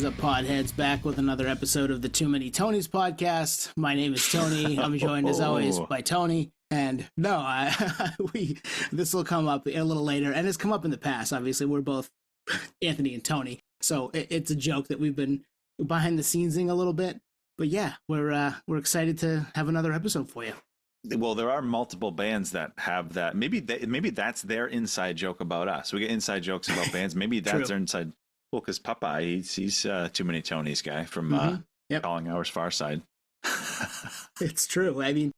What is up, podheads? Back with another episode of the Too Many Tonys podcast. My name is Tony. I'm joined as always by Tony. And no, this will come up a little later, and it's come up in the past. Obviously, we're both Anthony and Tony, so it's a joke that we've been behind the scenesing a little bit. But yeah, we're excited to have another episode for you. Well, there are multiple bands that have that. Maybe that's their inside joke about us. We get inside jokes about bands. Maybe that's their inside. Well, because Popeye, he's Too Many Tonys guy from Calling Hours Far Side. It's true. I mean,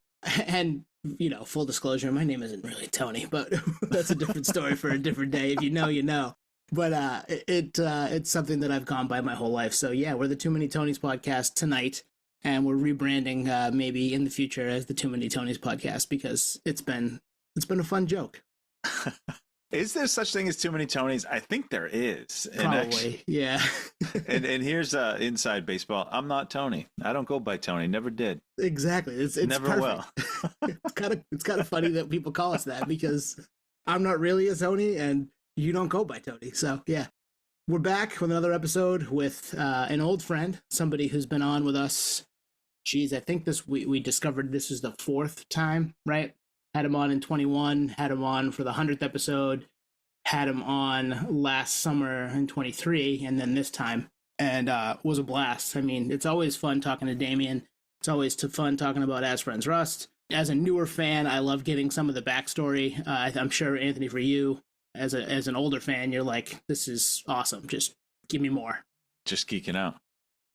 and you know, full disclosure, my name isn't really Tony, but that's a different story for a different day. If you know, you know. But it's something that I've gone by my whole life. So yeah, we're the Too Many Tonys podcast tonight, and we're rebranding maybe in the future as the Too Many Tonys podcast because it's been a fun joke. Is there such thing as Too Many Tonys? I think there is. Probably, yeah. and here's inside baseball. I'm not Tony. I don't go by Tony. Never did. Exactly. It's never perfect. will. It's kind of funny that people call us that because I'm not really a Tony and you don't go by Tony. So yeah, we're back with another episode with an old friend, somebody who's been on with us. Geez, I think we discovered this is the 4th time, right? Had him on in 21, had him on for the 100th episode, had him on last summer in 23, and then this time, and was a blast. I mean, it's always fun talking to Damien. It's always fun talking about As Friends Rust. As a newer fan, I love getting some of the backstory. I'm sure, Anthony, for you, as an older fan, you're like, this is awesome. Just give me more. Just geeking out.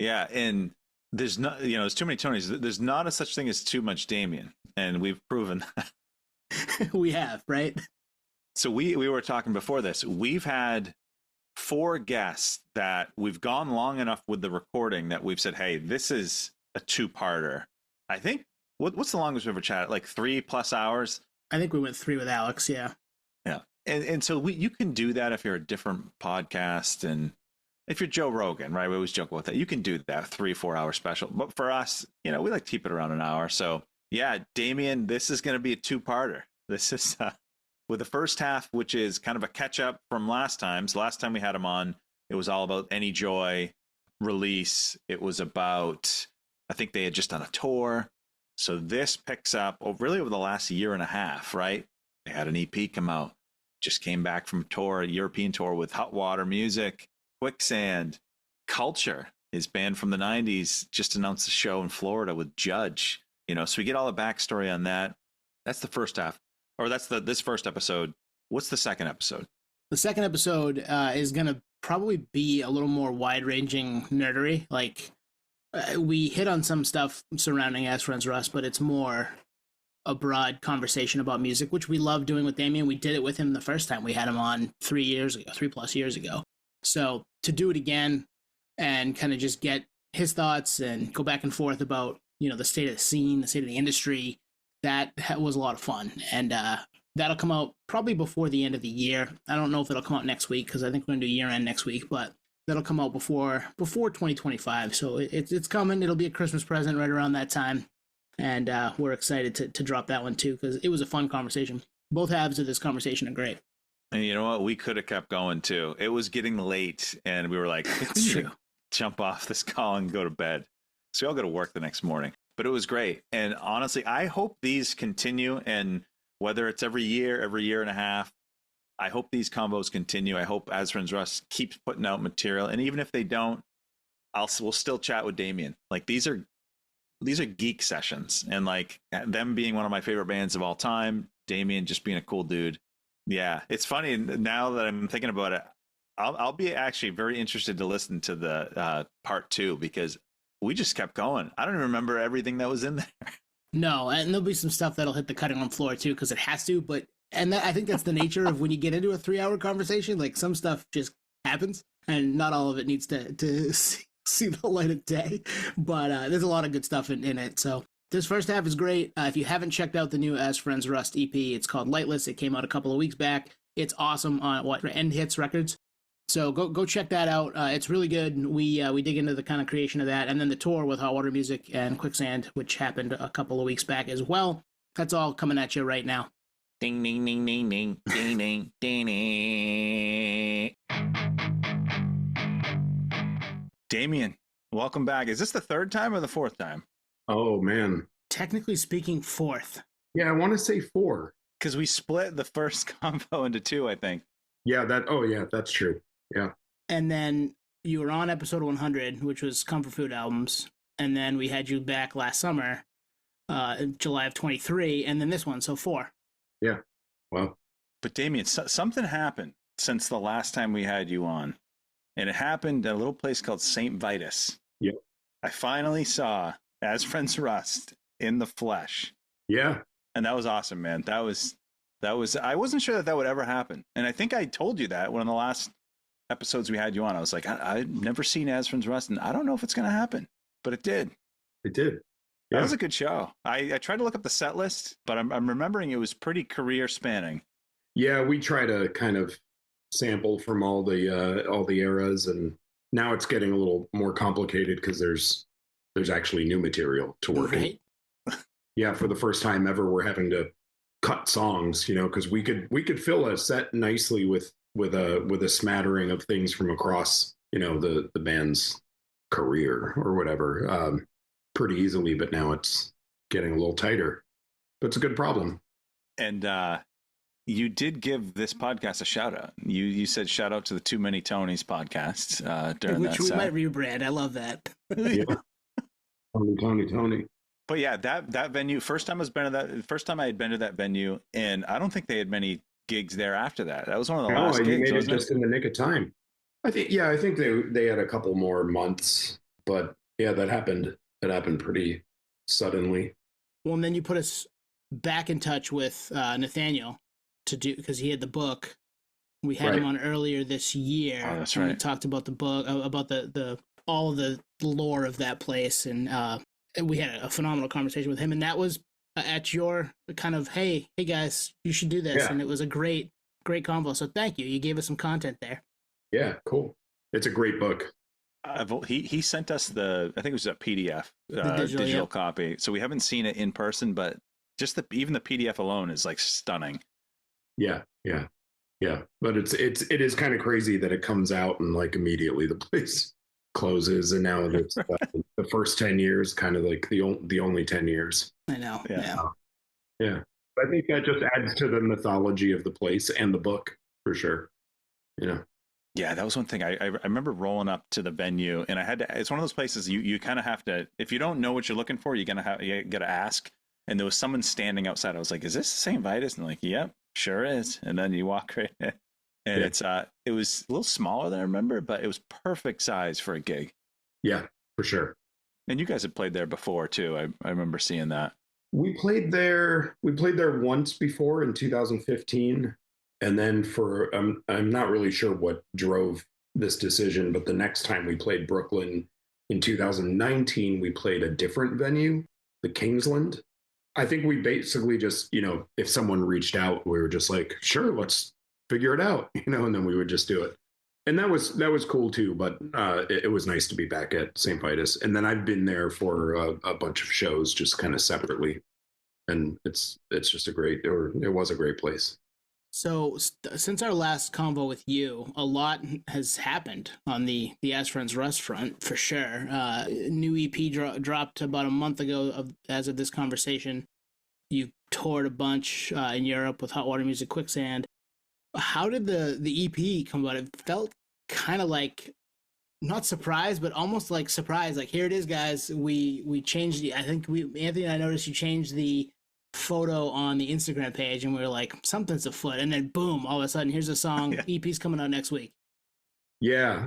Yeah, and there's not, there's too many Tonys. There's not a such thing as too much Damien, and we've proven that. We have, right? So we were talking before this. We've had 4 guests that we've gone long enough with the recording that we've said, hey, this is a 2-parter. I think, what's the longest we've ever chatted? Like 3+ hours? I think we went 3 with Alex, yeah. Yeah. And so you can do that if you're a different podcast. And if you're Joe Rogan, right? We always joke about that. You can do that 3-4 hour special. But for us, we like to keep it around an hour. So yeah, Damien, this is going to be a 2-parter. This is with the first half, which is kind of a catch up from last time. So last time we had him on, it was all about Any Joy release. It was about, I think they had just done a tour. So this picks up really over the last year and a half, right? They had an EP come out, just came back from a European tour with Hot Water Music, Quicksand, Culture, his band from the 90s, just announced a show in Florida with Judge. So we get all the backstory on that. That's the first half, or that's this first episode. What's the second episode? The second episode is going to probably be a little more wide-ranging nerdery. Like, we hit on some stuff surrounding As Friends Rust, but it's more a broad conversation about music, which we love doing with Damien. We did it with him the first time we had him on 3+ years ago. So to do it again and kind of just get his thoughts and go back and forth about the state of the scene, the state of the industry, that was a lot of fun. And that'll come out probably before the end of the year. I don't know if it'll come out next week because I think we're going to do year-end next week, but that'll come out before 2025. So it's coming. It'll be a Christmas present right around that time. And we're excited to drop that one too because it was a fun conversation. Both halves of this conversation are great. And you know what? We could have kept going too. It was getting late and we were like, it's true. Jump off this call and go to bed. So we all go to work the next morning. But it was great. And honestly, I hope these continue. And whether it's every year and a half, I hope these combos continue. I hope As Friends Rust keeps putting out material. And even if they don't, we'll still chat with Damien. Like these are geek sessions. And like them being one of my favorite bands of all time, Damien just being a cool dude. Yeah, it's funny now that I'm thinking about it. I'll be actually very interested to listen to the part 2 because we just kept going. I don't even remember everything that was in there. No, and there'll be some stuff that'll hit the cutting room floor too because it has to. But I think that's the nature of when you get into a 3-hour conversation. Like some stuff just happens, and not all of it needs to see the light of day. But there's a lot of good stuff in it. So this first half is great. If you haven't checked out the new As Friends Rust EP, it's called Lightless. It came out a couple of weeks back. It's awesome on End Hits Records. So go check that out. It's really good. We dig into the kind of creation of that, and then the tour with Hot Water Music and Quicksand, which happened a couple of weeks back as well. That's all coming at you right now. Ding ding ding ding ding ding ding ding ding. Damien, welcome back. Is this the third time or the fourth time? Oh man. Technically speaking, fourth. Yeah, I want to say 4. Because we split the first combo into 2, I think. Yeah, that's true. Yeah. And then you were on episode 100, which was Comfort Food albums. And then we had you back last summer, July of 23, and then this one, so 4. Yeah. Well. But Damien, something happened since the last time we had you on. And it happened at a little place called St. Vitus. Yep. I finally saw As Friends Rust in the flesh. Yeah. And that was awesome, man. That was I wasn't sure that would ever happen. And I think I told you that one of the last episodes we had you on. I was like, I've never seen As Friends Rust, and I don't know if it's going to happen. But it did. It did. Yeah. That was a good show. I tried to look up the set list, but I'm remembering it was pretty career spanning. Yeah, we try to kind of sample from all the eras, and now it's getting a little more complicated because there's actually new material to work in. Yeah, for the first time ever, we're having to cut songs, because we could fill a set nicely with a smattering of things from across, the band's career or whatever, pretty easily. But now it's getting a little tighter. But it's a good problem. And you did give this podcast a shout out. You said shout out to the Too Many Tonys podcast during which that we set. might rebrand. I love that. Yeah. Tony. But yeah, that venue, first time I had been to that venue, and I don't think they had many gigs there after that. That was one of the last gigs. You made it just in the nick of time. I think they had a couple more months, but yeah, that happened pretty suddenly. Well, and then you put us back in touch with Nathaniel to do, because he had the book. We had him on earlier this year. Oh, that's right. We talked about the book, about the all of the lore of that place, and we had a phenomenal conversation with him. And that was at your kind of, hey guys, you should do this, and it was a great convo. So thank you. You gave us some content there. Yeah, cool. It's a great book. He sent us I think it was a PDF, digital copy. So we haven't seen it in person, but just even the PDF alone is like stunning. Yeah. But it is kind of crazy that it comes out and like immediately the place closes, and now it's the first 10 years, kind of like the only 10 years. I know. Yeah. I think that just adds to the mythology of the place and the book for sure. Yeah, that was one thing. I remember rolling up to the venue, and it's one of those places you kind of have to, if you don't know what you're looking for, you gotta ask. And there was someone standing outside. I was like, is this St. Vitus? And like, yep, sure is. And then you walk right in. And it was a little smaller than I remember, but it was perfect size for a gig. Yeah, for sure. And you guys had played there before too. I remember seeing that. We played there once before in 2015. And then I'm not really sure what drove this decision, but the next time we played Brooklyn in 2019, we played a different venue, the Kingsland. I think we basically just, if someone reached out, we were just like, sure, let's figure it out, and then we would just do it. And that was cool too, but it was nice to be back at St. Vitus. And then I've been there for a bunch of shows just kind of separately. And it's just it was a great place. So since our last convo with you, a lot has happened on the As Friends Rust front, for sure. New EP dropped about a month ago as of this conversation. You toured a bunch in Europe with Hot Water Music Quicksand. How did the EP come about? It felt kind of like, not surprised, but almost like surprise. Like, here it is, guys. We changed Anthony and I noticed you changed the photo on the Instagram page, and we were like, something's afoot. And then boom, all of a sudden, here's a song. EP's coming out next week. Yeah.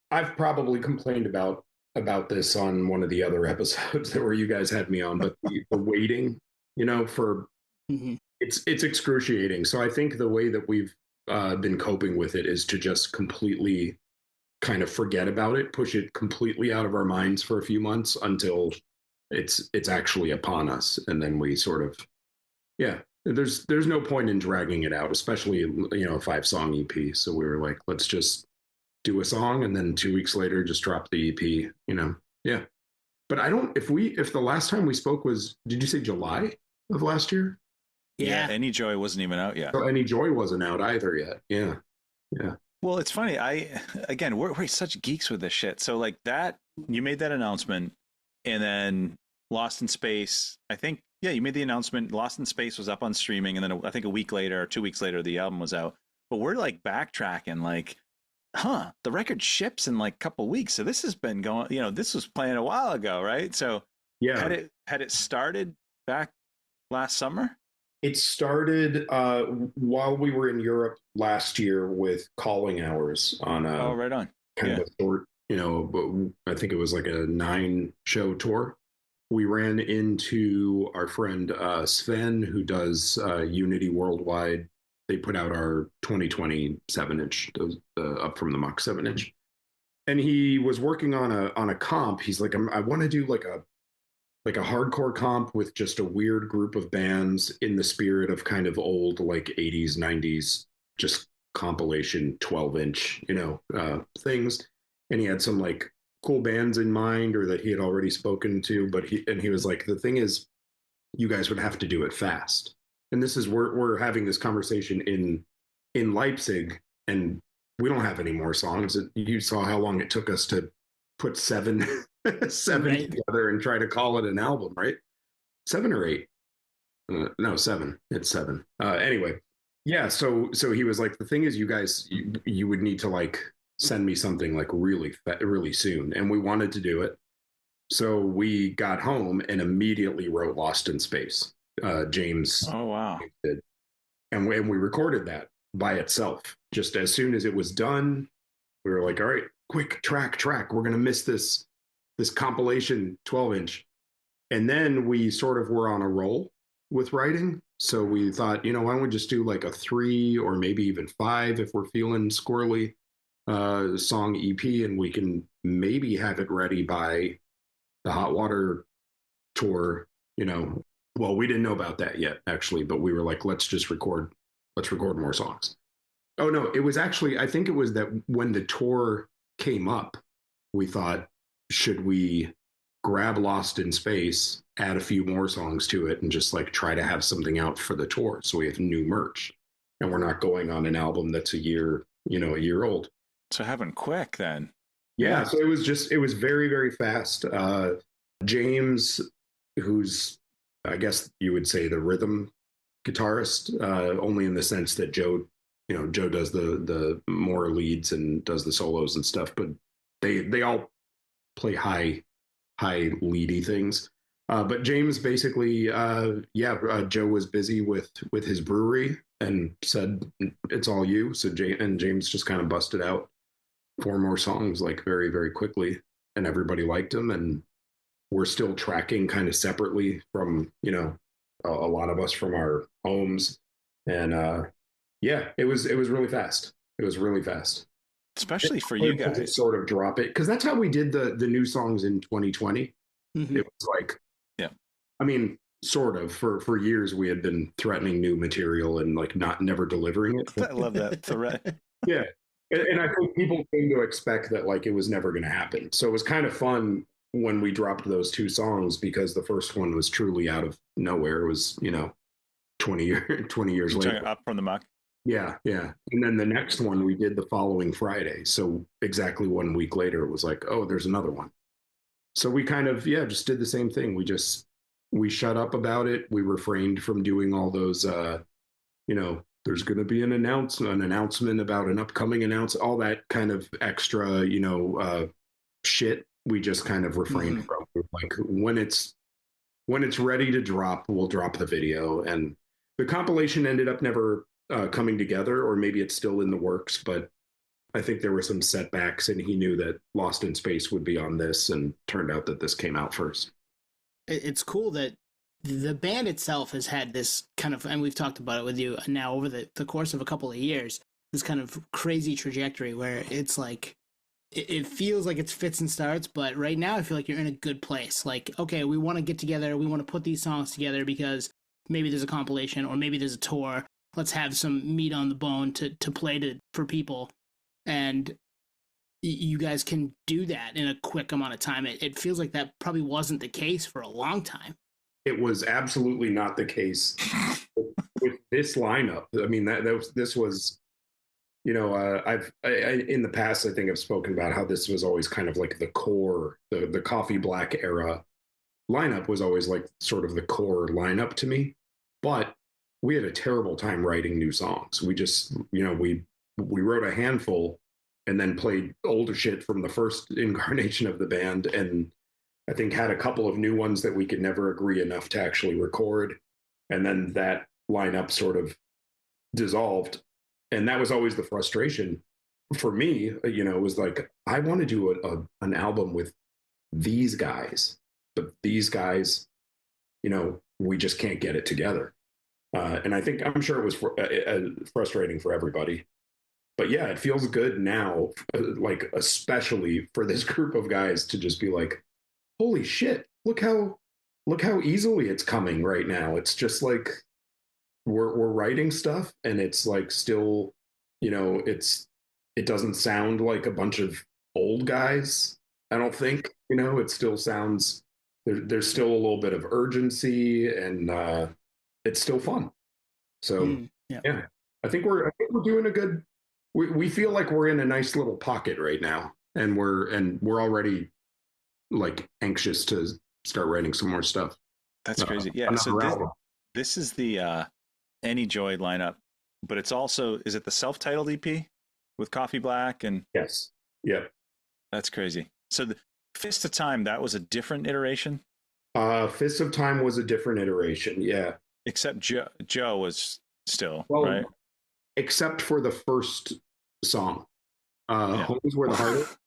I've probably complained about this on one of the other episodes where you guys had me on, but the waiting, for it's excruciating. So I think the way that we've been coping with it is to just completely kind of forget about it, push it completely out of our minds for a few months until it's actually upon us, and then we sort of there's no point in dragging it out, especially a 5-song EP. So we were like, let's just do a song, and then 2 weeks later just drop the EP. But I don't, if the last time we spoke was, did you say July of last year? Yeah, Any Joy wasn't even out yet. So Any Joy wasn't out either yet. Yeah Well, it's funny. Again, we're such geeks with this shit. So like that, you made that announcement, and then Lost in Space. I think, yeah, you made the announcement. Lost in Space was up on streaming, and then I think a week later, or 2 weeks later, the album was out. But we're like backtracking, like, the record ships in like a couple weeks. So this has been going. This was playing a while ago, right? So Yeah. had it started back last summer? It started while we were in Europe last year with Calling Hours on Oh, right on. kind of a short, but I think it was like a 9-show tour. We ran into our friend Sven, who does Unity Worldwide. They put out our 2020 7-inch, Up from the Muck 7-inch, and he was working on a comp. He's like, I want to do like a hardcore comp with just a weird group of bands in the spirit of kind of old like 80s 90s just compilation 12-inch things. And he had some like cool bands in mind or that he had already spoken to, but he was like, the thing is, you guys would have to do it fast. And this is we're having this conversation in Leipzig, and we don't have any more songs. You saw how long it took us to put seven right. together and try to call it an album, right? 7 or 8. No, 7. It's 7. Anyway, yeah. So he was like, the thing is, you guys, you would need to like send me something like really soon, and we wanted to do it. So we got home and immediately wrote Lost in Space. James. Oh wow. Did. And we recorded that by itself. Just as soon as it was done, we were like, all right, quick track. We're gonna miss this compilation 12-inch. And then we sort of were on a roll with writing. So we thought, why don't we just do like a 3 or maybe even 5 if we're feeling squirrely song EP, and we can maybe have it ready by the Hot Water tour. Well, we didn't know about that yet, actually, but we were like, let's record more songs. Oh no, it was actually, I think it was that when the tour came up, we thought, should we grab Lost in Space, add a few more songs to it, and just like try to have something out for the tour so we have new merch, and we're not going on an album that's a year old. So having quick then. Yeah, so it was very, very fast. James, who's, I guess you would say, the rhythm guitarist, only in the sense that Joe does the more leads and does the solos and stuff, but they all play high leady things. But James basically, Joe was busy with his brewery and said, it's all you. So James just kind of busted out 4 more songs like very, very quickly, and everybody liked them. And we're still tracking kind of separately from, a lot of us from our homes. And it was really fast. It was really fast. Especially for you guys. To sort of drop it, because that's how we did the new songs in 2020. Mm-hmm. It was like, yeah, I mean, sort of for years we had been threatening new material and like never delivering it. I love that threat. Yeah. And I think people came to expect that like it was never going to happen. So it was kind of fun when we dropped those 2 songs, because the first one was truly out of nowhere. It was, 20 years later. Up from the Muck. Yeah. And then the next one we did the following Friday. So exactly 1 week later, it was like, oh, there's another one. So we kind of, just did the same thing. We shut up about it. We refrained from doing all those, there's going to be an announcement about an upcoming announcement, all that kind of extra, shit. We just kind of refrained from. Like when it's ready to drop, we'll drop the video. And the compilation ended up never coming together, or maybe it's still in the works, but I think there were some setbacks, and he knew that Lost in Space would be on this, and turned out that this came out first. It's cool that the band itself has had this kind of, and we've talked about it with you now over the course of a couple of years, this kind of crazy trajectory where it's like, it feels like it's fits and starts, but right now I feel like you're in a good place. Like, okay, we want to get together, we want to put these songs together because maybe there's a compilation or maybe there's a tour. Let's have some meat on the bone to play for people. And you guys can do that in a quick amount of time. It feels like that probably wasn't the case for a long time. It was absolutely not the case with this lineup. I mean, this was in the past, I think I've spoken about how this was always kind of like the core, the Coffee Black era lineup was always like sort of the core lineup to me. But we had a terrible time writing new songs. We just, we wrote a handful and then played older shit from the first incarnation of the band. And I think had a couple of new ones that we could never agree enough to actually record. And then that lineup sort of dissolved. And that was always the frustration for me. It was like, I want to do an album with these guys, but these guys, we just can't get it together. And I'm sure it was frustrating for everybody. But yeah, it feels good now, like especially for this group of guys to just be like, holy shit, look how easily it's coming right now. It's just like we're writing stuff and it's like still, it doesn't sound like a bunch of old guys. I don't think, it still sounds there's still a little bit of urgency and it's still fun. So yeah, I think we're doing a good. We feel like we're in a nice little pocket right now, and we're already like anxious to start writing some more stuff. That's crazy. Yeah. So this is the Any Joy lineup, but it's also, is it the self-titled EP with Coffee Black and? Yes. Yeah. That's crazy. So the Fist of Time, that was a different iteration. Fist of Time was a different iteration. Yeah. Except Joe was still right. Except for the first song, Home is Where the Heart Is.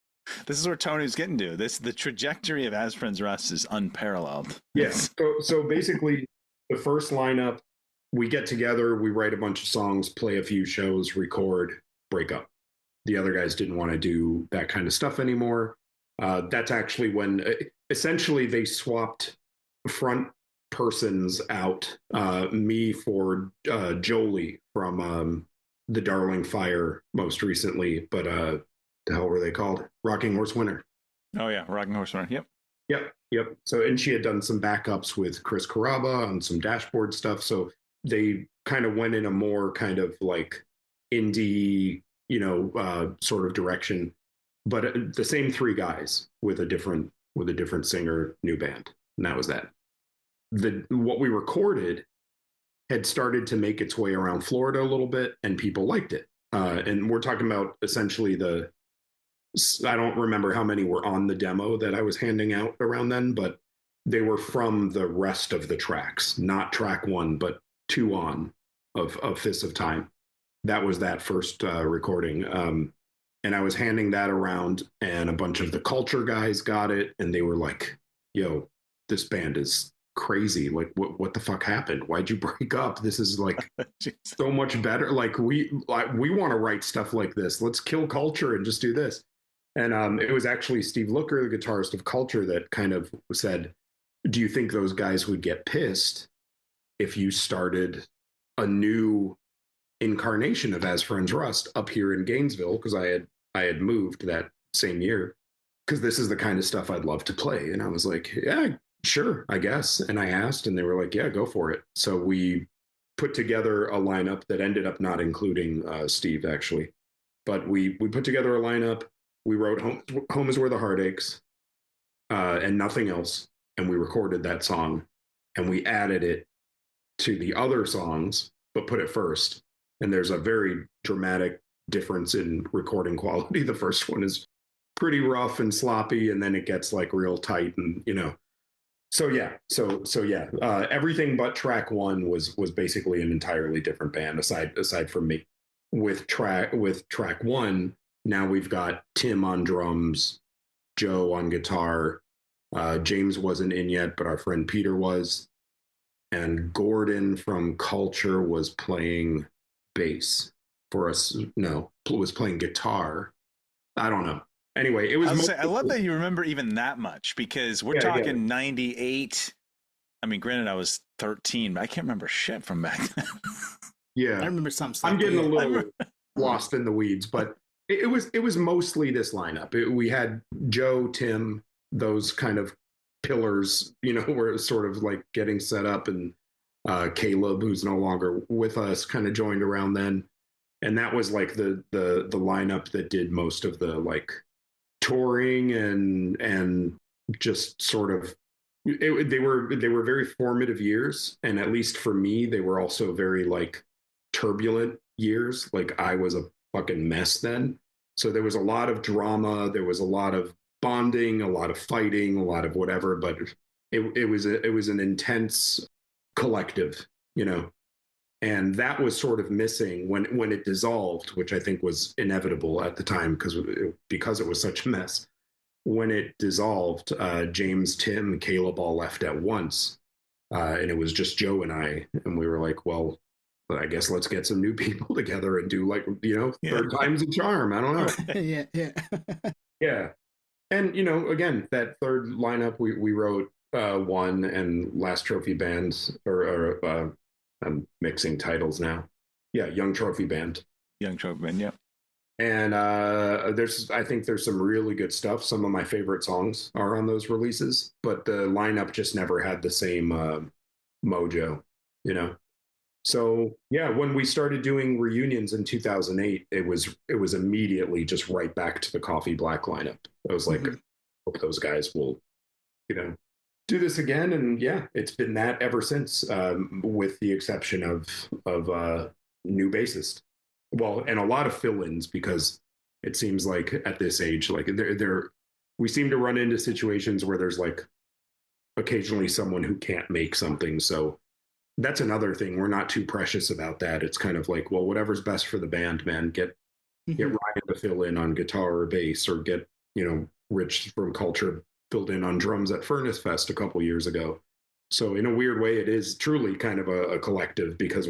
This is where Tony's getting to. The trajectory of As Friends Rust is unparalleled. Yes. So basically, the first lineup, we get together, we write a bunch of songs, play a few shows, record, break up. The other guys didn't want to do that kind of stuff anymore. That's actually when essentially they swapped front persons out. Me for Jolie from the Darling Fire most recently, but the hell were they called? Rocking Horse Winter. Oh yeah, Rocking Horse Winter. Yep. So, and she had done some backups with Chris Carrabba on some dashboard stuff. So they kind of went in a more kind of like indie, sort of direction. But the same three guys with a different singer, new band, and that was that. What we recorded had started to make its way around Florida a little bit, and people liked it. And we're talking about essentially I don't remember how many were on the demo that I was handing out around then, but they were from the rest of the tracks, not track one, but 2 on of Fist of Time. That was that first recording. And I was handing that around, and a bunch of the Culture guys got it, and they were like, yo, this band is crazy. Like, what the fuck happened? Why'd you break up? This is like so much better. Like we want to write stuff like this. Let's kill Culture and just do this. And it was actually Steve Looker, the guitarist of Culture, that kind of said, do you think those guys would get pissed if you started a new incarnation of As Friends Rust up here in Gainesville? Because I had moved that same year, because this is the kind of stuff I'd love to play. And I was like, yeah, sure, I guess. And I asked, and they were like, yeah, go for it. So we put together a lineup that ended up not including Steve, actually. But we put together a lineup. We wrote Home is Where the Heart Aches and nothing else. And we recorded that song, and we added it to the other songs, but put it first. And there's a very dramatic difference in recording quality. The first one is pretty rough and sloppy, and then it gets like real tight, and So yeah, so yeah, everything but track one was basically an entirely different band aside from me. With track one, now we've got Tim on drums, Joe on guitar, James wasn't in yet, but our friend Peter was, and Gordon from Culture was playing bass for us. No, was playing guitar. I don't know. Anyway, it was. I love that you remember even that much, because we're talking 98. I mean, granted, I was 13, but I can't remember shit from back then. Yeah, I remember some stuff. I'm getting a little lost in the weeds, but it was mostly this lineup. We had Joe, Tim, those kind of pillars, were sort of like getting set up, and Caleb, who's no longer with us, kind of joined around then. and that was like the lineup that did most of the like touring and just sort of they were very formative years, and at least for me they were also very like turbulent years. Like I was a fucking mess then, so there was a lot of drama, there was a lot of bonding, a lot of fighting, a lot of whatever, but it was an intense collective, you know. And that was sort of missing when it dissolved, which I think was inevitable at the time because it was such a mess. When it dissolved, James, Tim, Caleb all left at once, and it was just Joe and I, and we were like, well, I guess let's get some new people together and do like, you know, third time's a charm. I don't know. Yeah, yeah. Yeah. And, you know, again, that third lineup, we wrote one and Last Trophy Band, or I'm mixing titles now. Yeah, Young Trophy Band. Young Trophy Band, yeah. And I think there's some really good stuff. Some of my favorite songs are on those releases, but the lineup just never had the same mojo, you know. So yeah, when we started doing reunions in 2008, it was immediately just right back to the Coffee Black lineup. I was like, hope those guys will, you know, do this again. And yeah, it's been that ever since, with the exception of new bassist. Well, and a lot of fill-ins, because it seems like at this age, like we seem to run into situations where there's like occasionally someone who can't make something. So that's another thing. We're not too precious about that. It's kind of like, well, whatever's best for the band, man. Get Ryan to fill in on guitar or bass, or get, you know, Rich from Culture filled in on drums at Furnace Fest a couple years ago. So in a weird way, it is truly kind of a collective, because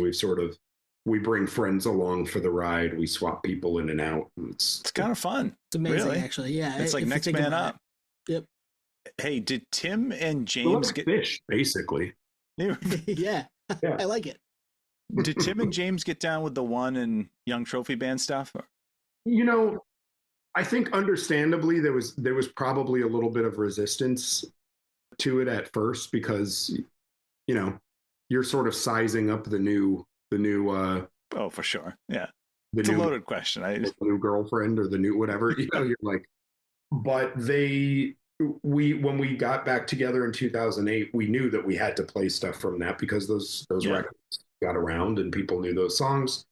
we bring friends along for the ride. We swap people in and out. It's kind of fun. It's amazing, really. Actually. Yeah. It's like next man up. Yep. Hey, did Tim and James get fish, basically? Yeah. I like it. Did Tim and James get down with the one and Young Trophy Band stuff? You know, I think understandably there was probably a little bit of resistance to it at first, because, you know, you're sort of sizing up the new oh, for sure. Yeah. It's a loaded question. The new girlfriend or the new whatever, you know, you're like, but when we got back together in 2008, we knew that we had to play stuff from that, because those records got around and people knew those songs.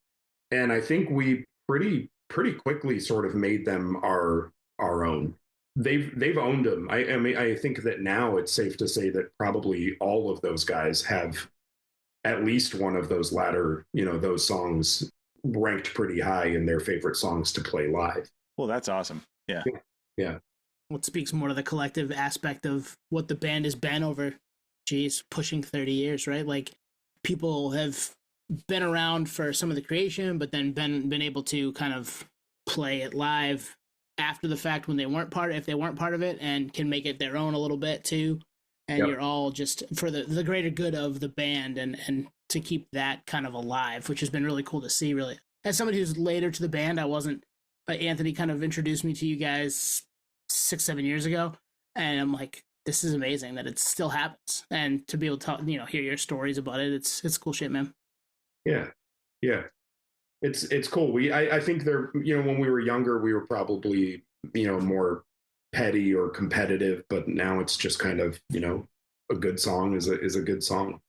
And I think we pretty quickly sort of made them our own. They've owned them. I mean, I think that now it's safe to say that probably all of those guys have at least one of those latter, you know, those songs ranked pretty high in their favorite songs to play live. Well, that's awesome. Yeah. Yeah. What speaks more to the collective aspect of what the band has been over, pushing 30 years, right? Like, people have been around for some of the creation, but then been able to kind of play it live after the fact when if they weren't part of it, and can make it their own a little bit too. And you're all just for the greater good of the band, and to keep that kind of alive, which has been really cool to see. Really, as somebody who's later to the band, I wasn't. Anthony kind of introduced me to you guys 6-7 years ago, and I'm like, this is amazing that it still happens, and to be able to talk, you know, hear your stories about it, it's cool shit, man. Yeah, it's cool. I think you know, when we were younger, we were probably, you know, more petty or competitive, but now it's just kind of, you know, a good song is a good song.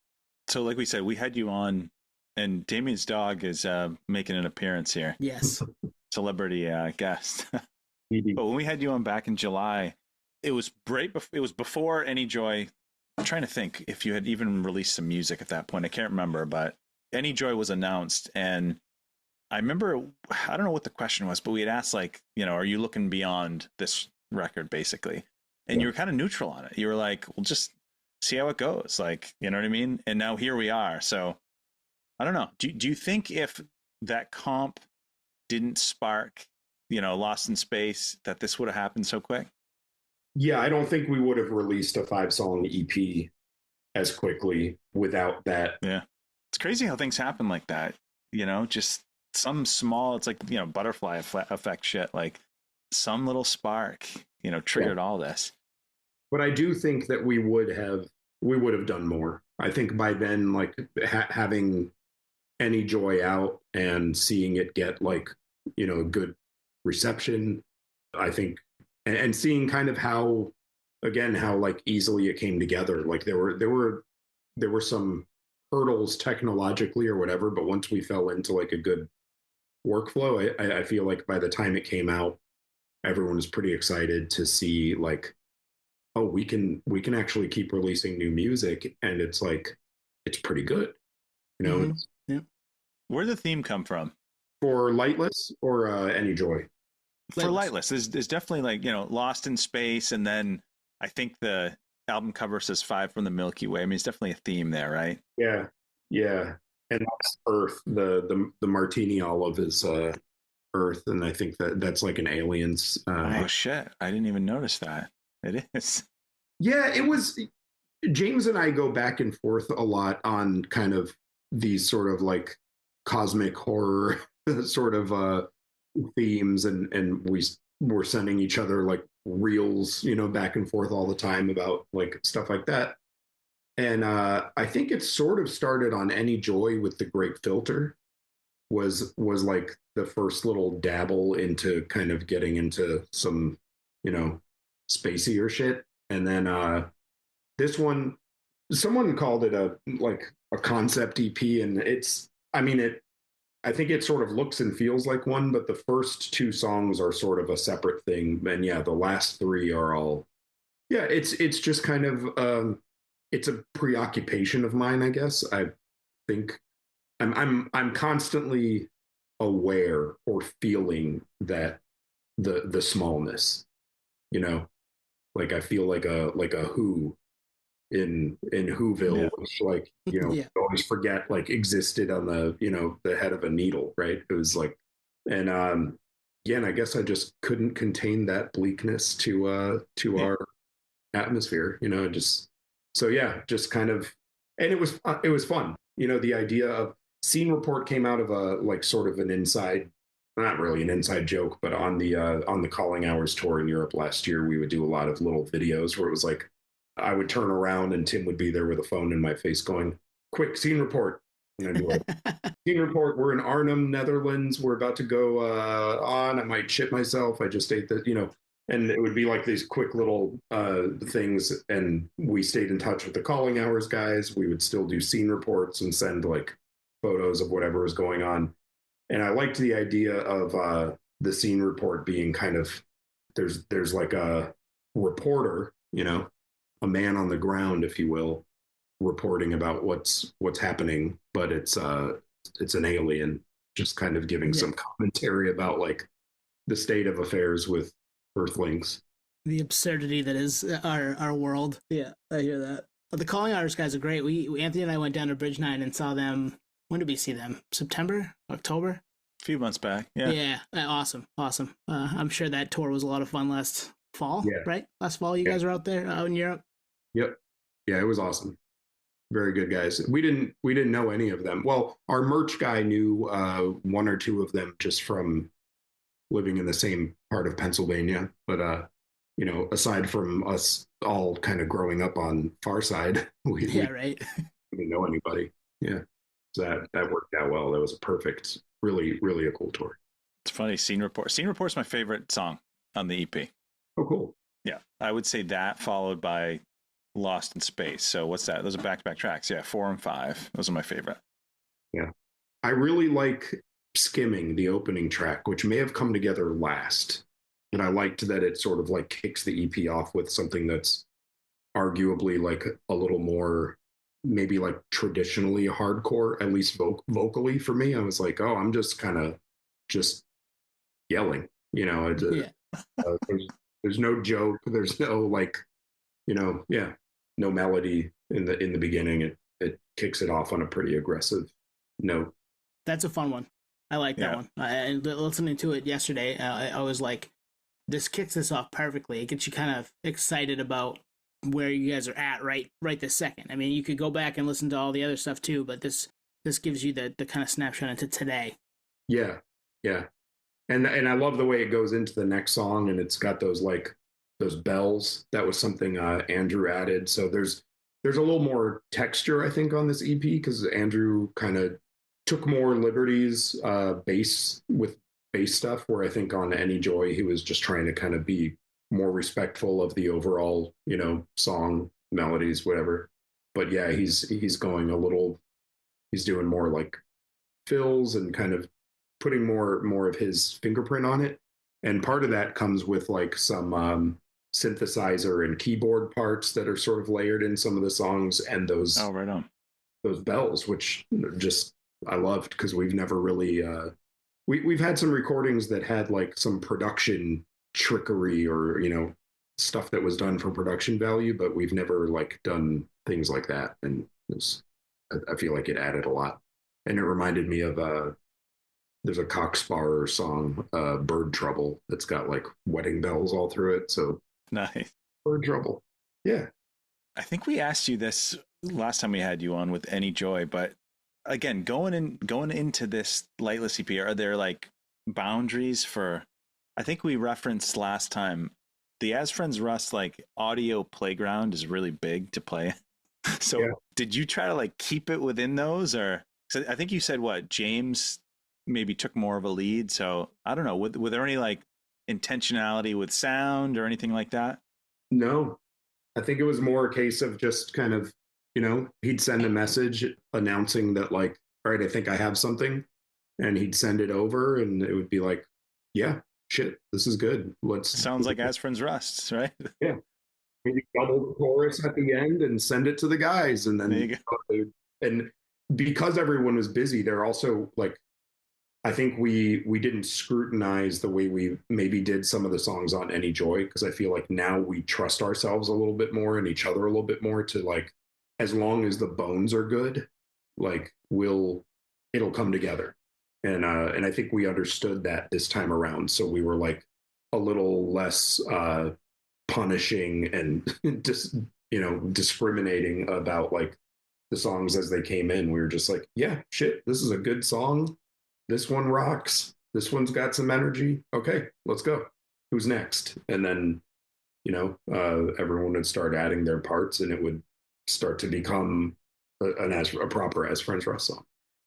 So like we said, we had you on, and Damien's dog is making an appearance here. Yes. Celebrity guest. But when we had you on back in July, it was it was before Any Joy. I'm trying to think if you had even released some music at that point. I can't remember, but Any Joy was announced, and I remember, I don't know what the question was, but we had asked, like, you know, are you looking beyond this record, basically? And you were kind of neutral on it. You were like, well, just see how it goes. Like, you know what I mean? And now here we are. So I don't know. Do you think if that comp didn't spark, you know, Lost in Space, that this would have happened so quick? Yeah, I don't think we would have released a 5-song EP as quickly without that. Yeah. It's crazy how things happen like that. You know, just some small, it's like, you know, butterfly effect shit, like some little spark, you know, triggered all this. But I do think that we would have done more. I think by then, like having Any Joy out and seeing it get like, good reception, I think, and seeing kind of how like easily it came together. Like there were some hurdles technologically or whatever, but once we fell into like a good workflow, I feel like by the time it came out, everyone was pretty excited to see like, oh, we can actually keep releasing new music, and it's like it's pretty good, Mm-hmm. Yeah. Where'd the theme come from? For Lightless or Any Joy? For Lightless, there's definitely like, Lost in Space, and then I think the album cover says 5 from the Milky Way. I mean, it's definitely a theme there, right? Yeah, yeah. And that's Earth. The martini olive is Earth, and I think that's like an alien's. Oh shit! I didn't even notice that. It is. Yeah, it was. James and I go back and forth a lot on kind of these sort of like cosmic horror sort of themes, and we're sending each other like reels, back and forth all the time about like stuff like that. And I think it sort of started on Any Joy with the Great Filter, was like the first little dabble into kind of getting into some, spacier shit. And then this one, someone called it a concept EP, and I think it sort of looks and feels like one, but the first 2 songs are sort of a separate thing. And yeah, the last 3 are all, yeah, it's just kind of, it's a preoccupation of mine, I guess. I think I'm constantly aware or feeling that the smallness, like I feel like a Who in Whoville, Yeah. which like, Yeah. you always forget like existed on the, the head of a needle, right? It was like, and yeah, and I guess I just couldn't contain that bleakness to our atmosphere, just so yeah, just kind of, and it was fun. The idea of Scene Report came out of a like sort of an inside, not really an inside joke, but on the Calling Hours tour in Europe last year, we would do a lot of little videos where it was like I would turn around and Tim would be there with a phone in my face going, "Quick, Scene Report." And I'd be like, "Scene Report, we're in Arnhem, Netherlands. We're about to go on. I might shit myself. I just ate the, and it would be like these quick little things. And we stayed in touch with the Calling Hours guys. We would still do scene reports and send like photos of whatever was going on. And I liked the idea of the scene report being kind of, there's like a reporter, a man on the ground, if you will, reporting about what's happening, but it's an alien just kind of giving some commentary about like the state of affairs with Earthlings. The absurdity that is our world. Yeah, I hear that. But the Calling Hours guys are great. We Anthony and I went down to Bridge 9 and saw them. When did we see them? September? October? A few months back. Yeah. Yeah. Awesome. I'm sure that tour was a lot of fun last fall, right? Last fall, you guys were out there out in Europe. Yep. Yeah, it was awesome. Very good guys. We didn't know any of them. Well, our merch guy knew 1 or 2 of them just from living in the same part of Pennsylvania. But aside from us all kind of growing up on Far Side, we right. didn't know anybody. Yeah. So that worked out well. That was a perfect, really, really a cool tour. It's funny, Scene Report. Scene Report's my favorite song on the EP. Oh, cool. Yeah. I would say that followed by Lost in Space. So what's that? Those are back-to-back tracks. Yeah, 4 and 5. Those are my favorite. Yeah. I really like Skimming, the opening track, which may have come together last. And I liked that it sort of like kicks the EP off with something that's arguably like a little more maybe like traditionally hardcore, at least vocally for me. I was like, oh, I'm just kind of just yelling, there's no joke. There's no like, no melody in the beginning. It kicks it off on a pretty aggressive note. That's a fun one. I like that one. And listening to it yesterday, I was like, this kicks this off perfectly. It gets you kind of excited about where you guys are at right this second. I mean, you could go back and listen to all the other stuff too, but this gives you the kind of snapshot into today. Yeah. And I love the way it goes into the next song, and it's got those bells. That was something Andrew added. So there's a little more texture, I think, on this EP because Andrew kind of took more liberties with bass stuff, where I think on Any Joy he was just trying to kind of be more respectful of the overall, song melodies, whatever. But yeah, he's going a little, he's doing more like fills and kind of putting more of his fingerprint on it. And part of that comes with like some synthesizer and keyboard parts that are sort of layered in some of the songs, and those right on. Those bells, which just I loved, because we've never really we've had some recordings that had like some production trickery or stuff that was done for production value, but we've never like done things like that, and I feel like it added a lot. And it reminded me of there's a Cocksparer song, Bird Trouble, that's got like wedding bells all through it. So nice. Bird Trouble. Yeah. I think we asked you this last time we had you on with Any Joy, but again, going into this Lightless EP, are there like boundaries for, I think we referenced last time, the As Friends Rust like audio playground is really big to play. So yeah. Did you try to like keep it within those, or I think you said what, James maybe took more of a lead. So I don't know, were there any like intentionality with sound or anything like that? No, I think it was more a case of just kind of, he'd send a message announcing that like, all right, I think I have something, and he'd send it over, and it would be like, yeah, shit, this is good. Sounds like As Friends Rust, right? Yeah. Maybe double the chorus at the end and send it to the guys. And then, and because everyone was busy, they're also like, I think we didn't scrutinize the way we maybe did some of the songs on Any Joy, because I feel like now we trust ourselves a little bit more and each other a little bit more to like, as long as the bones are good, like it'll come together. And I think we understood that this time around. So we were like a little less punishing and just, discriminating about like the songs as they came in. We were just like, yeah, shit, this is a good song. This one rocks. This one's got some energy. Okay, let's go. Who's next? And then, everyone would start adding their parts, and it would start to become a proper As Friends Rust song.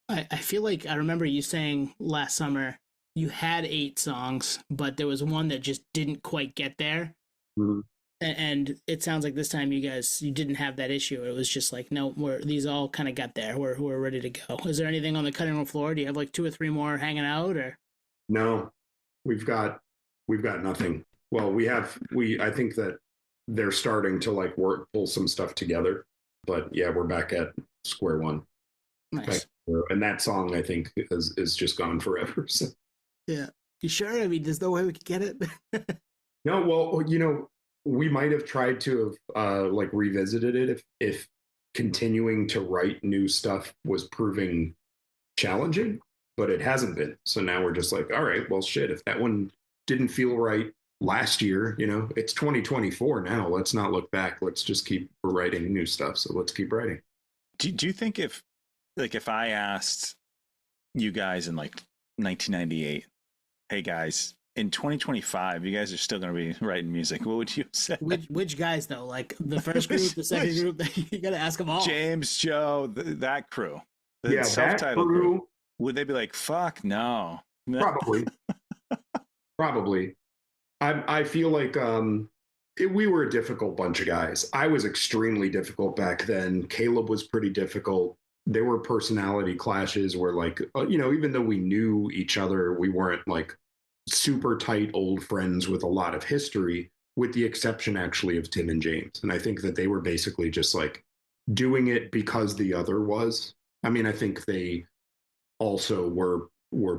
I feel like I remember you saying last summer you had 8 songs, but there was one that just didn't quite get there. Mm-hmm. And it sounds like this time you didn't have that issue. It was just like, no, these all kind of got there. We're ready to go. Is there anything on the cutting room floor? Do you have like 2 or 3 more hanging out, or? No, we've got nothing. Well, I think that they're starting to like pull some stuff together, but yeah, we're back at square one. Nice. And that song, I think, is just gone forever. So. Yeah. You sure? I mean, there's no way we could get it. No, well, we might have tried to have like revisited it if continuing to write new stuff was proving challenging, but it hasn't been. So now we're just like, all right, well, shit, if that one didn't feel right last year, it's 2024 now. Let's not look back. Let's just keep writing new stuff. So let's keep writing. Do you think if I asked you guys in like 1998, hey guys, in 2025, you guys are still going to be writing music, what would you say? Which guys though? Like the first group, the second group? You got to ask them all. James, Joe, that crew. The self-titled crew. Would they be like, fuck no? Probably. I feel like we were a difficult bunch of guys. I was extremely difficult back then. Caleb was pretty difficult. There were personality clashes where like, even though we knew each other, we weren't like super tight old friends with a lot of history, with the exception actually of Tim and James. And I think that they were basically just like doing it because the other was. I mean, I think they also were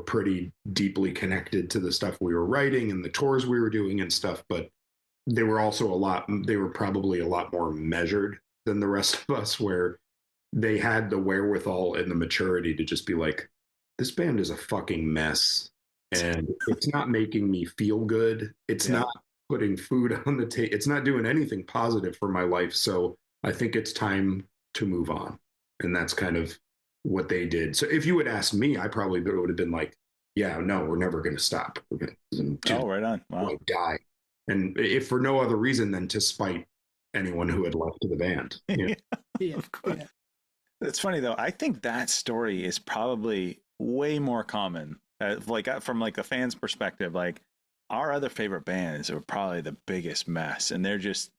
pretty deeply connected to the stuff we were writing and the tours we were doing and stuff, but they were probably a lot more measured than the rest of us, where they had the wherewithal and the maturity to just be like, this band is a fucking mess. And it's not making me feel good. It's not putting food on the table. It's not doing anything positive for my life. So I think it's time to move on. And that's kind of what they did. So if you would ask me, I probably would have been like, yeah, no, we're never going to stop. We're going to right on. Wow. Like, die. And if for no other reason than to spite anyone who had left the band. Yeah. It's funny though. I think that story is probably way more common. From like a fan's perspective, like our other favorite bands are probably the biggest mess, and they're just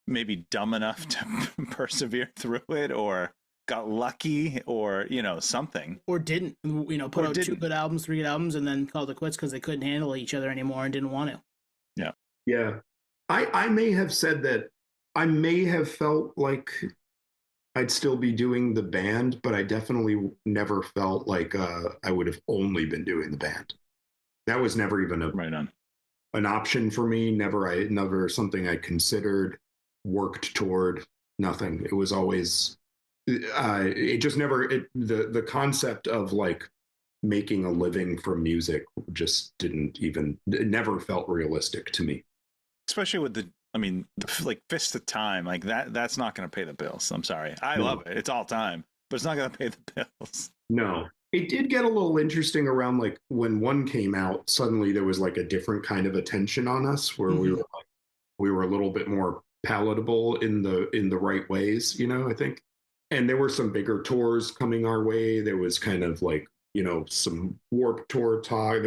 maybe dumb enough to persevere through it, or got lucky, or something, or didn't, put out 2 good albums, 3 good albums, and then called it quits because they couldn't handle each other anymore and didn't want to. Yeah. I may have said that. I may have felt like I'd still be doing the band, but I definitely never felt like I would have only been doing the band. That was never even an option for me. Never something I considered, worked toward. Nothing. It was always. It just never. The concept of like making a living from music just didn't even. It never felt realistic to me. Especially with like Fist of Time, like that's not going to pay the bills. I'm sorry. I love it. It's all time, but it's not going to pay the bills. No. It did get a little interesting around like when one came out, suddenly there was like a different kind of attention on us where we were a little bit more palatable in the right ways, I think. And there were some bigger tours coming our way. There was kind of like, some Warped Tour talk.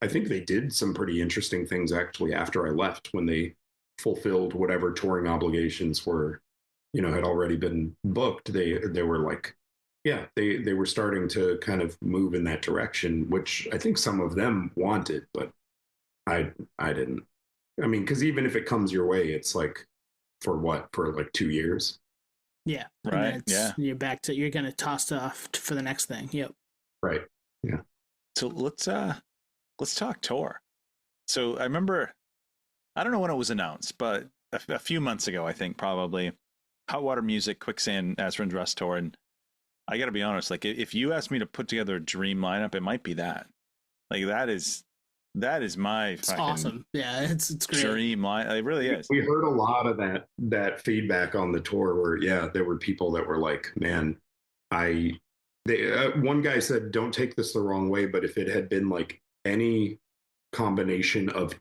I think they did some pretty interesting things actually after I left when they fulfilled whatever touring obligations were, had already been booked. They were like, they were starting to kind of move in that direction, which I think some of them wanted, but I didn't. I mean, because even if it comes your way, it's like for like 2 years. Yeah. Right. Yeah. You're going to toss it off for the next thing. Yep. Right. Yeah. So let's talk tour. So I remember, I don't know when it was announced, but a few months ago, I think probably, Hot Water Music, Quicksand, As Friends Rust tour. And I got to be honest, like if you asked me to put together a dream lineup, it might be that. Like that is my it's awesome. Yeah, it's great. Dream line. It really is. We heard a lot of that feedback on the tour where there were people that were like, man, one guy said, don't take this the wrong way, but if it had been like any combination of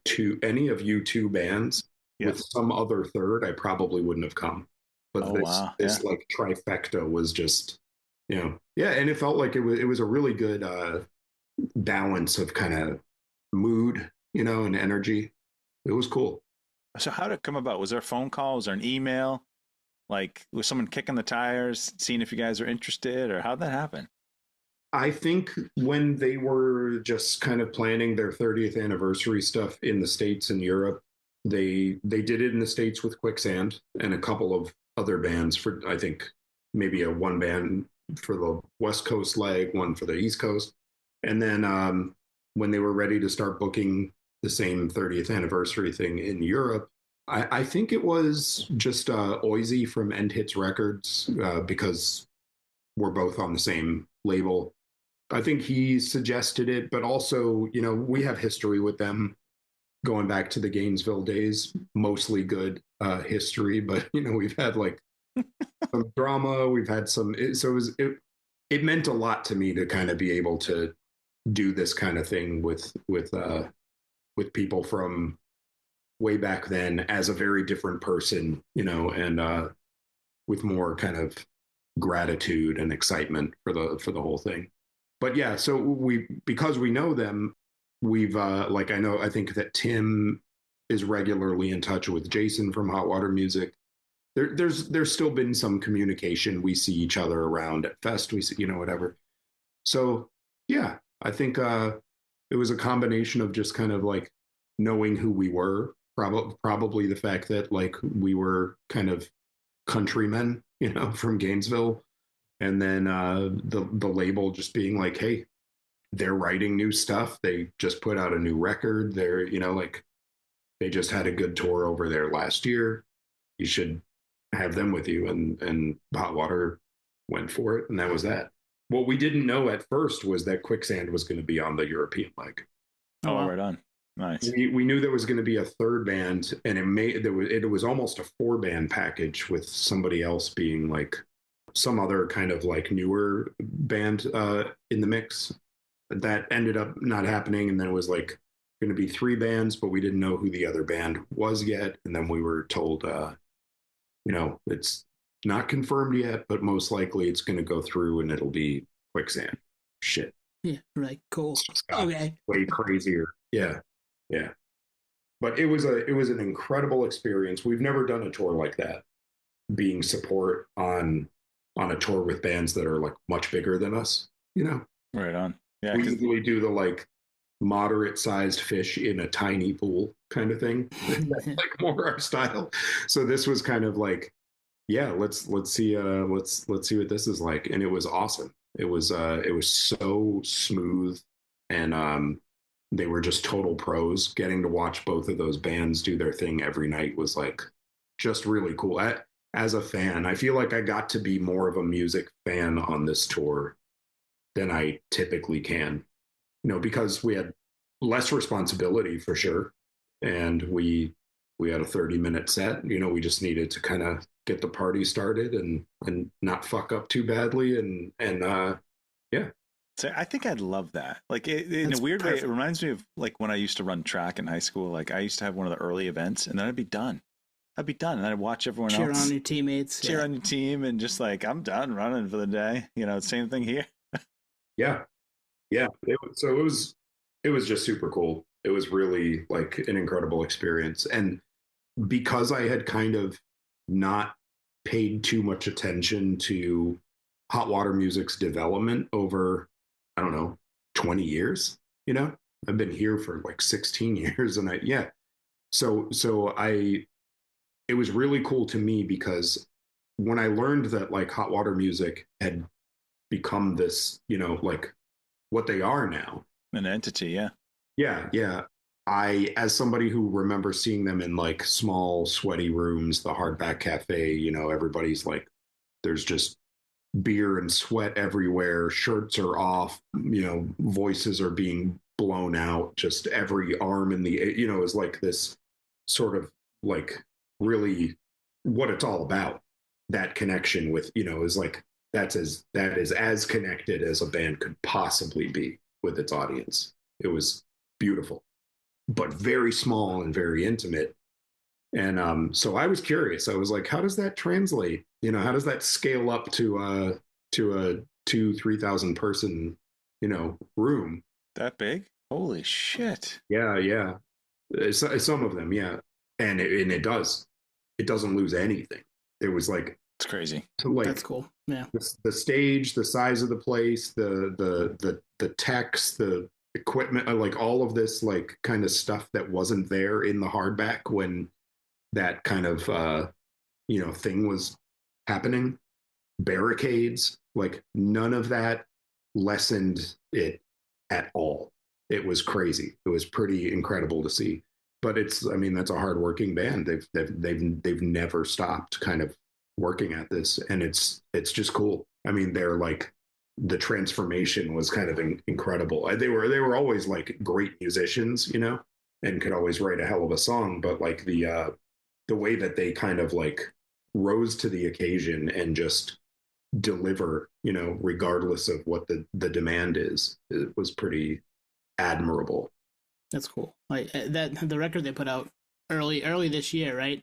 any of you two bands with some other third, I probably wouldn't have come. But this like trifecta was just, and it felt like it was a really good balance of kind of mood, and energy. It was cool. So how did it come about? Was there a phone call? Was there an email? Like, was someone kicking the tires, seeing if you guys are interested, or how'd that happen? I think when they were just kind of planning their 30th anniversary stuff in the States and Europe, they did it in the States with Quicksand and a couple of other bands for, I think, maybe one band for the West Coast leg, one for the East Coast. And then when they were ready to start booking the same 30th anniversary thing in Europe, I think it was just Oisey from End Hits Records, because we're both on the same label. I think he suggested it, but also, we have history with them going back to the Gainesville days, mostly good history, but, we've had like some drama, we've had some, it meant a lot to me to kind of be able to do this kind of thing with people from way back then as a very different person, and with more kind of gratitude and excitement for the whole thing. But yeah, so because we know them, we've I think that Tim is regularly in touch with Jason from Hot Water Music. There's still been some communication. We see each other around at Fest, we see, whatever. So yeah, I think it was a combination of just kind of like knowing who we were, probably the fact that like we were kind of countrymen, from Gainesville, and then the label just being like, hey, they're writing new stuff. They just put out a new record. They're, like they just had a good tour over there last year. You should have them with you. And Hot Water went for it, and that was that. What we didn't know at first was that Quicksand was going to be on the European leg. Oh, right on. Nice. We knew there was going to be a third band, and it was almost a 4-band package with somebody else being like some other kind of like newer band in the mix. That ended up not happening, and then it was like going to be 3 bands, but we didn't know who the other band was yet. And then we were told, Not confirmed yet, but most likely it's going to go through and it'll be Quicksand. Shit. Yeah, right. Cool. Okay. Way crazier. Yeah. Yeah. But it was an incredible experience. We've never done a tour like that. Being support on a tour with bands that are like much bigger than us, you know. Right on. Yeah. We usually do the like moderate sized fish in a tiny pool kind of thing. That's like more our style. So this was kind of like, yeah, let's see what this is like. And it was awesome. It was so smooth, and they were just total pros. Getting to watch both of those bands do their thing every night was like just really cool. As a fan, I feel like I got to be more of a music fan on this tour than I typically can, you know, because we had less responsibility for sure, and we had a 30-minute set. You know, we just needed to kind of get the party started and not fuck up too badly, and yeah. So I think I'd love that. Like in a weird way, it reminds me of like when I used to run track in high school. Like I used to have one of the early events, and then I'd be done. And I'd watch everyone cheer else on your teammates, cheer on your team, and just like, I'm done running for the day. You know, same thing here. Yeah. So it was just super cool. It was really like an incredible experience. And because I had kind of not paid too much attention to hot water music's development over, I don't know, 20 years, you know, I've been here for like 16 years, and it was really cool to me, because when I learned that like hot water music had become this, you know, like what they are now, an entity. yeah, I, as somebody who remembers seeing them in like small sweaty rooms, the Hardback Cafe, you know, everybody's like, there's just beer and sweat everywhere, shirts are off, you know, voices are being blown out, just every arm in the, you know, is like this sort of like really what it's all about. That connection with, you know, is like, that is as connected as a band could possibly be with its audience. It was beautiful, but very small and very intimate. And so I was curious. I was like, how does that translate? You know, how does that scale up to a 2,000-3,000 person, you know, room? That big? Holy shit! Yeah. Some of them, yeah, and it doesn't lose anything. It was like, it's crazy. Like, that's cool. Yeah, the stage, the size of the place, the text, the equipment, like all of this like kind of stuff that wasn't there in the hardback when that kind of you know, thing was happening. Barricades, like none of that lessened it at all. It was crazy. It was pretty incredible to see. But it's, I mean, that's a hardworking band. They've never stopped kind of working at this, and it's just cool. I mean, they're like, the transformation was kind of incredible. They were always like great musicians, you know, and could always write a hell of a song. But like the way that they kind of like rose to the occasion and just deliver, you know, regardless of what the demand is, it was pretty admirable. That's cool. Like that, the record they put out early this year, right?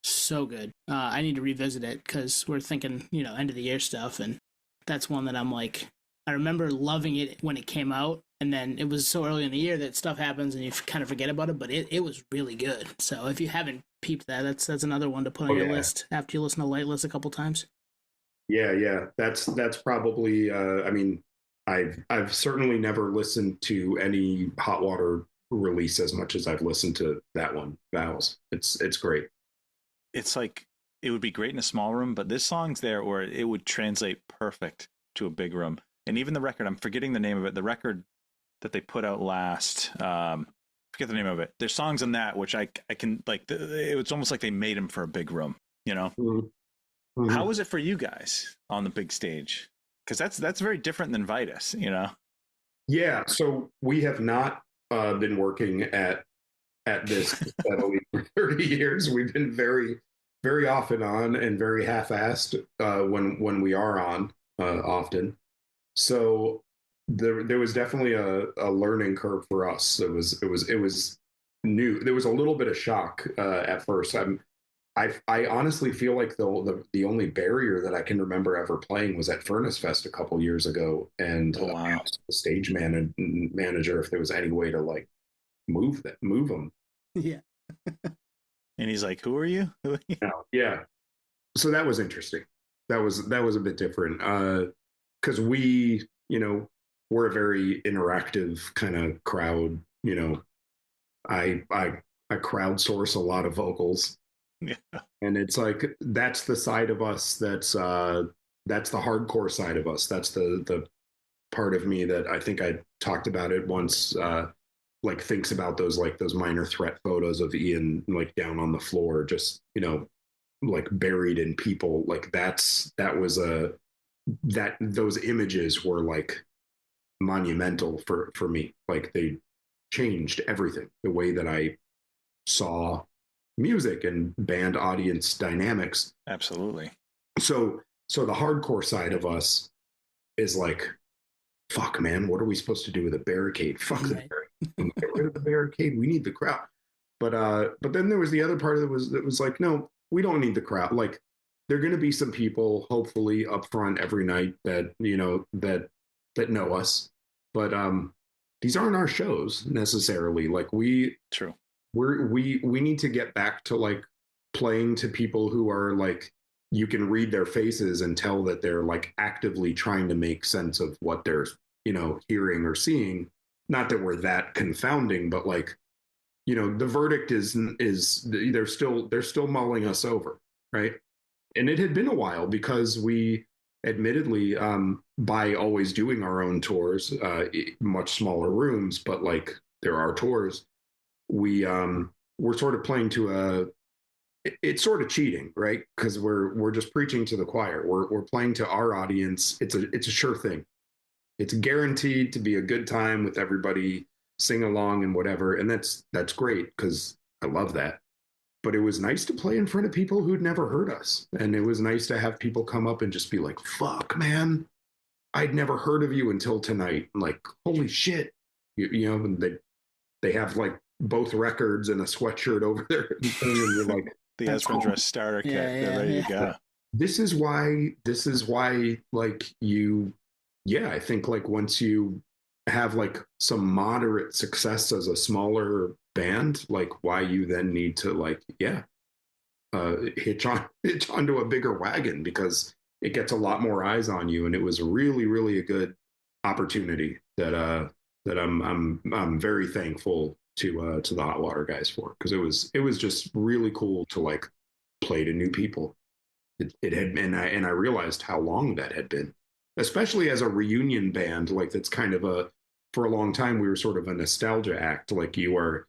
So good. I need to revisit it because we're thinking, you know, end of the year stuff, and that's one that I'm like, I remember loving it when it came out, and then it was so early in the year that stuff happens and you kind of forget about it, but it was really good. So if you haven't peeped that, that's another one to put on your list after you listen to Lightless a couple times. Yeah. That's probably, I mean, I've certainly never listened to any hot water release as much as I've listened to that one, Vows. It's great. It's like, it would be great in a small room, but this song's there where it would translate perfect to a big room. And even the record, I'm forgetting the name of it, the record that they put out last, forget the name of it. There's songs in that which I can, like, it's almost like they made them for a big room, you know? Mm-hmm. How was it for you guys on the big stage? Because that's very different than Vitus, you know? Yeah, so we have not been working at this steadily for 30 years. We've been very, very off and on, and very half-assed when we are on often. So there was definitely a learning curve for us. It was new. There was a little bit of shock at first. I honestly feel like the only barrier that I can remember ever playing was at Furnace Fest a couple years ago, and Oh, I wow. asked the stage manager if there was any way to like move them. Yeah. And he's like, who are you? Yeah. So that was interesting. That was a bit different because we, we're a very interactive kind of crowd. I crowdsource a lot of vocals, Yeah. and it's like that's the side of us that's the hardcore side of us. That's the part of me that I think I talked about it once. Like thinks about those minor threat photos of Ian like down on the floor, just like buried in people. Like those images were like monumental for me. Like they changed everything, the way that I saw music and band audience dynamics. Absolutely. So the hardcore side of us is like, fuck, man, what are we supposed to do with a barricade? Fuck the barricade. Get rid of the barricade. We need the crowd. But then there was the other part that was like, no, we don't need the crowd. Like, there are going to be some people, hopefully, up front every night that that know us. But these aren't our shows necessarily. Like True. we need to get back to like playing to people who are like, you can read their faces and tell that they're like actively trying to make sense of what they're hearing or seeing. Not that we're that confounding, but like, the verdict is they're still mulling us over, right? And it had been a while because we admittedly, by always doing our own tours, much smaller rooms, but like there are tours, we're sort of playing to it's sort of cheating, right? Because we're just preaching to the choir. We're playing to our audience. It's a sure thing. It's guaranteed to be a good time with everybody, sing along and whatever, and that's great because I love that. But it was nice to play in front of people who'd never heard us, and it was nice to have people come up and just be like, "Fuck, man, I'd never heard of you until tonight." Like, holy shit, they have like both records and a sweatshirt over there, and you're like, the Ezra Dress starter kit. They're ready to go. This is why like I think like once you have like some moderate success as a smaller band, like why you then need to like hitch onto a bigger wagon, because it gets a lot more eyes on you. And it was really, really a good opportunity that I'm very thankful to the Hot Water guys for, because it was just really cool to like play to new people. It had been, and I realized how long that had been, especially as a reunion band. Like that's kind of for a long time we were sort of a nostalgia act. Like you are,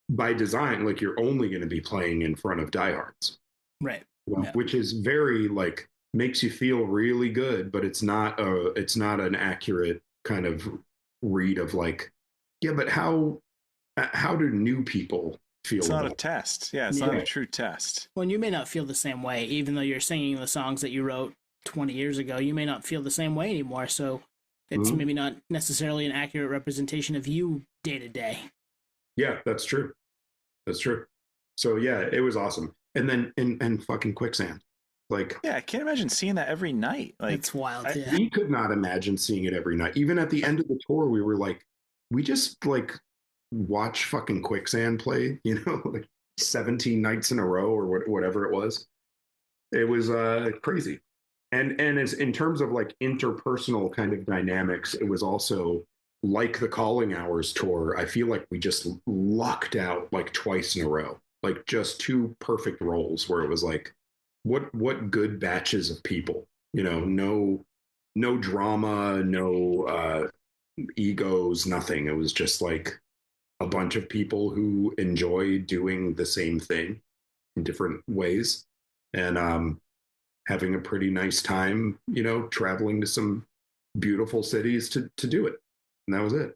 by design, like you're only going to be playing in front of diehards, right? Which is very like makes you feel really good, but it's not an accurate kind of read of like, but how do new people feel? It's not a test. It's not a true test. Well, you may not feel the same way, even though you're singing the songs that you wrote 20 years ago. You may not feel the same way anymore. So it's maybe not necessarily an accurate representation of you day to day. Yeah, that's true. That's true. So yeah, it was awesome. And then and fucking Quicksand. Like, I can't imagine seeing that every night. Like, it's wild. We could not imagine seeing it every night. Even at the end of the tour, we were like, we just like watch fucking Quicksand play, like 17 nights in a row or whatever it was. It was crazy. And it's in terms of like interpersonal kind of dynamics, it was also like the Calling Hours tour. I feel like we just lucked out like twice in a row, like just two perfect rolls where it was like, what good batches of people, no drama, no egos, nothing. It was just like a bunch of people who enjoy doing the same thing in different ways, and having a pretty nice time, traveling to some beautiful cities to do it. And that was it.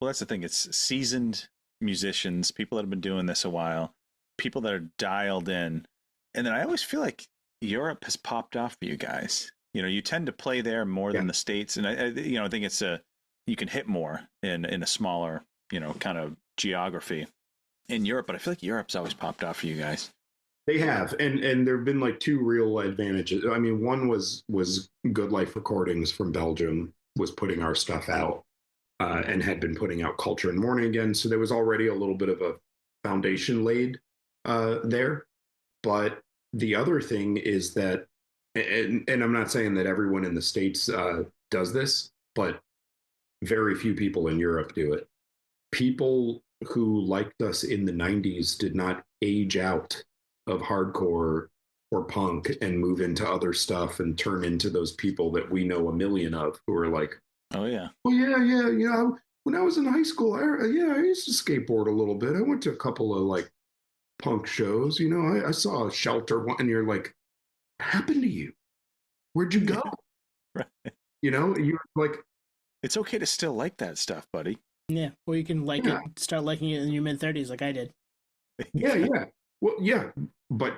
Well, that's the thing. It's seasoned musicians, people that have been doing this a while, people that are dialed in. And then I always feel like Europe has popped off for you guys. You tend to play there more than the States. And I think it's you can hit more in a smaller, kind of geography in Europe. But I feel like Europe's always popped off for you guys. They have, and there have been like two real advantages. I mean, one was Good Life Recordings from Belgium was putting our stuff out, and had been putting out Culture and Mourning again, so there was already a little bit of a foundation laid there. But the other thing is that, and I'm not saying that everyone in the States does this, but very few people in Europe do it. People who liked us in the 90s did not age out of hardcore or punk and move into other stuff and turn into those people that we know a million of who are like, oh yeah, when I was in high school, I used to skateboard a little bit. I went to a couple of like punk shows. I saw a Shelter one, and you're like, what happened to you? Where'd you go? Right. You're like, it's okay to still like that stuff, buddy. Yeah, or you can start liking it in your mid-30s, like I did. Yeah. Well, yeah, but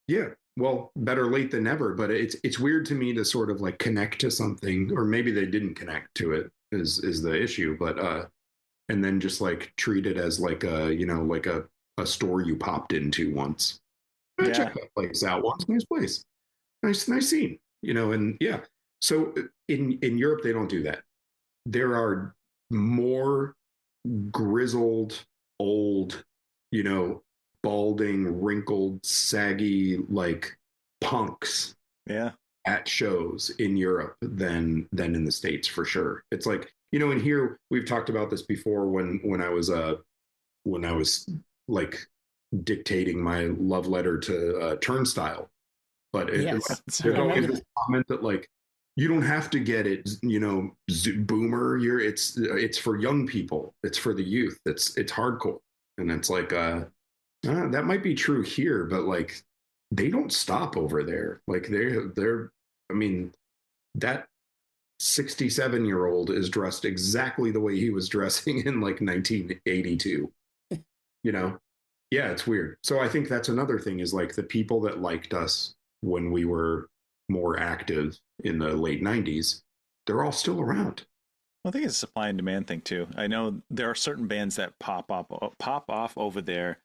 yeah, well, better late than never. But it's weird to me to sort of like connect to something, or maybe they didn't connect to it is the issue. But and then just like treat it as like a store you popped into once. Check that place out once. Nice place, nice scene. And yeah. So in Europe they don't do that. There are more grizzled, old, balding, wrinkled, saggy, like punks at shows in Europe than in the States for sure. It's like, in here we've talked about this before when I was like dictating my love letter to Turnstile. But there's always this comment that like, you don't have to get it, boomer. It's for young people. It's for the youth. It's hardcore. And it's like, that might be true here, but like, they don't stop over there. Like I mean, that 67-year-old is dressed exactly the way he was dressing in like 1982. Yeah, it's weird. So I think that's another thing is like the people that liked us when we were more active in the late 90s, they're all still around. I think it's a supply and demand thing too. I know there are certain bands that pop off over there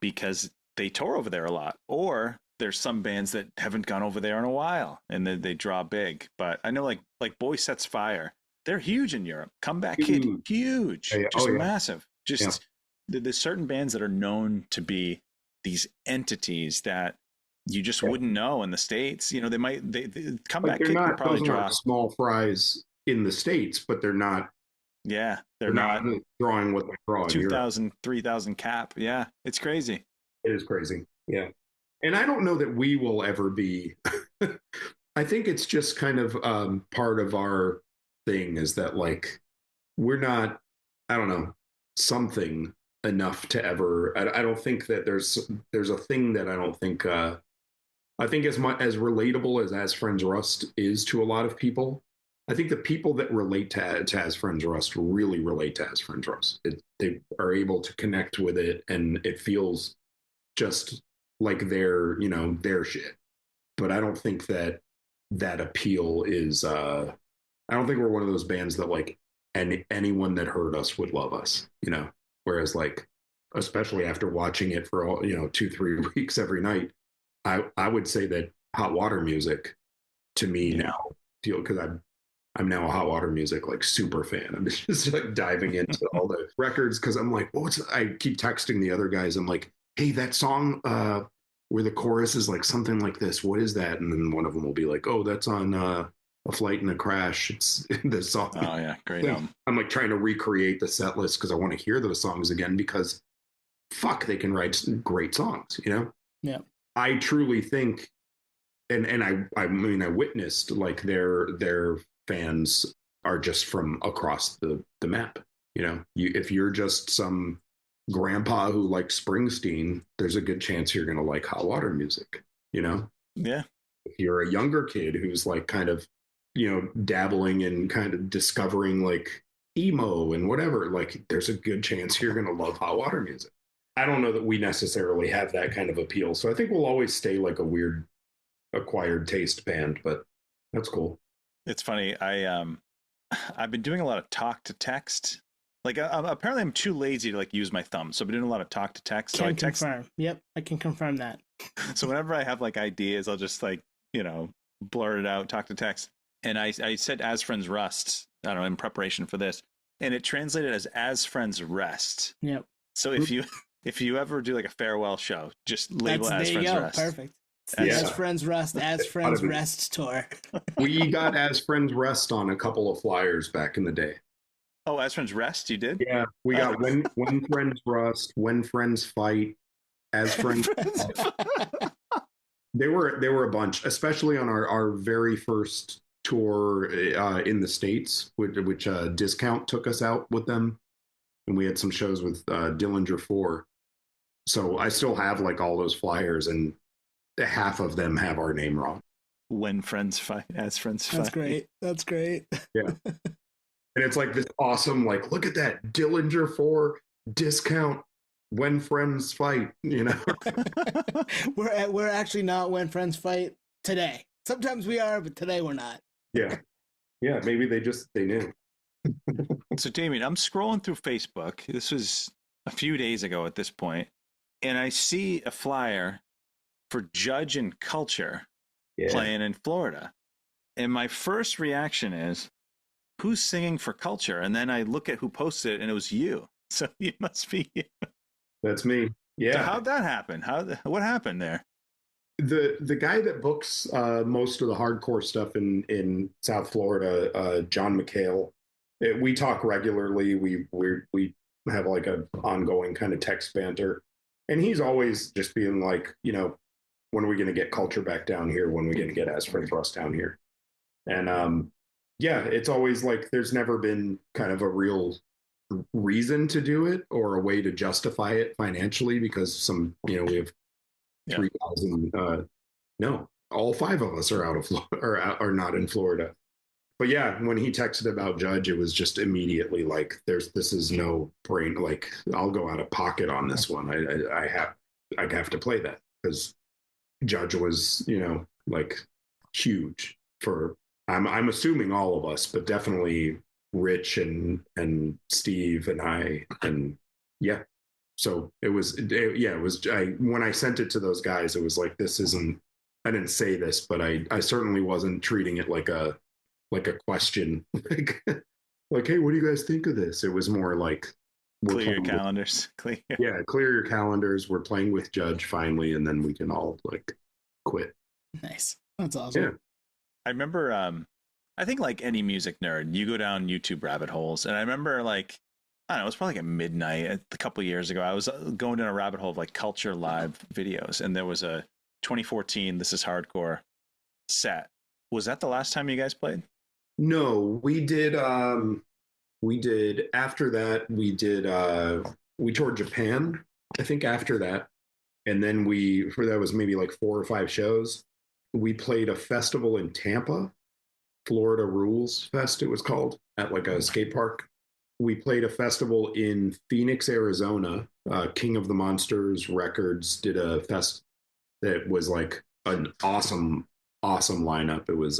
because they tour over there a lot, or there's some bands that haven't gone over there in a while and then they draw big. But I know like Boy Sets Fire, they're huge in Europe. Comeback Kid, huge, just massive. Just there's certain bands that are known to be these entities that you just wouldn't know in the States. They Comeback Kid could probably draw small fries in the States, but they're not. Yeah, they're not drawing what they draw. 2,000, 3,000 cap. Yeah, it's crazy. It is crazy. Yeah. And I don't know that we will ever be. I think it's just kind of part of our thing is that like, we're not, I don't know, something enough to ever, I don't think that there's a thing that I don't think, I think as relatable as Friends Rust is to a lot of people, I think the people that relate to As Friends Rust really relate to As Friends Rust. They are able to connect with it, and it feels just like their shit. But I don't think that appeal is. I don't think we're one of those bands that like anyone that heard us would love us. Whereas like, especially after watching it for all 2-3 weeks every night, I would say that Hot Water Music to me now, because I'm now a Hot Water Music like super fan. I'm just like diving into all the records because I'm like, I keep texting the other guys. I'm like, hey, that song where the chorus is like something like this. What is that? And then one of them will be like, oh, that's on A Flight and a Crash. It's the song. Oh yeah, great. I'm like trying to recreate the set list because I want to hear those songs again because fuck, they can write great songs. Yeah. I truly think, and I mean I witnessed like their fans are just from across the map. If you're just some grandpa who likes Springsteen, there's a good chance you're going to like Hot Water Music. Yeah. If you're a younger kid who's like kind of dabbling and kind of discovering like emo and whatever, like there's a good chance you're going to love Hot Water Music. I don't know that we necessarily have that kind of appeal. So I think we'll always stay like a weird acquired taste band, but that's cool. It's funny. I've been doing a lot of talk to text Like apparently I'm too lazy to like use my thumb, so I've been doing a lot of talk to text. So Can I text. confirm. Yep, I can confirm that. So whenever I have like ideas, I'll just like blur it out, talk to text. And I said as friends rust. I don't know, in preparation for this, and it translated as friends rest. Yep. So if you ever do like a farewell show, just label as there you friends go. rest. Perfect. Yeah. As friends rest. As friends rest tour. We got As Friends Rest on a couple of flyers back in the day. Oh, as friends rest, you did? Yeah, we got when friends rust, when friends fight, as friends. They were a bunch, especially on our very first tour in the States, which Discount took us out with them, and we had some shows with Dillinger 4. So I still have like all those flyers, and half of them have our name wrong. When friends fight, as friends fight. That's great. That's great. Yeah. And it's like this awesome, like, look at that Dillinger 4 Discount when friends fight, We're actually not when friends fight today. Sometimes we are, but today we're not. Yeah. Yeah, maybe they knew. So Damien, I'm scrolling through Facebook. This was a few days ago at this point, and I see a flyer for Judge and Culture playing in Florida. And my first reaction is, who's singing for Culture? And then I look at who posted it, and it was you. So it must be you. That's me. Yeah. So how'd that happen? What happened there? The guy that books most of the hardcore stuff in South Florida, John McHale, we talk regularly. We have like an ongoing kind of text banter, and he's always just being like, when are we going to get Culture back down here? When are we going to get As Friends Rust down here? And it's always like there's never been kind of a real reason to do it or a way to justify it financially, because we have 3,000. No, all 5 of us are out of Florida, are not in Florida. But yeah, when he texted about Judge, it was just immediately like, this is no brain. Like, I'll go out of pocket on this one. I have to play that, because Judge was like huge for I'm assuming all of us, but definitely Rich and Steve and I, and yeah. So it was when I sent it to those guys, it was like, this isn't, I didn't say this, but I certainly wasn't treating it like a question, like, hey, what do you guys think of this? It was more like, clear your calendars. Clear your calendars. We're playing with Judge finally, and then we can all like quit. Nice. That's awesome. Yeah. I remember, I think like any music nerd, you go down YouTube rabbit holes. And I remember like, I don't know, it was probably like at midnight a couple of years ago. I was going down a rabbit hole of like Culture live videos. And there was a 2014 This Is Hardcore set. Was that the last time you guys played? No, we did. After that, we toured Japan, I think, after that. And then that was maybe like 4 or 5 shows. We played a festival in Tampa, Florida Rules Fest, it was called, at like a skate park. We played a festival in Phoenix, Arizona. King of the Monsters Records did a fest that was like an awesome lineup. It was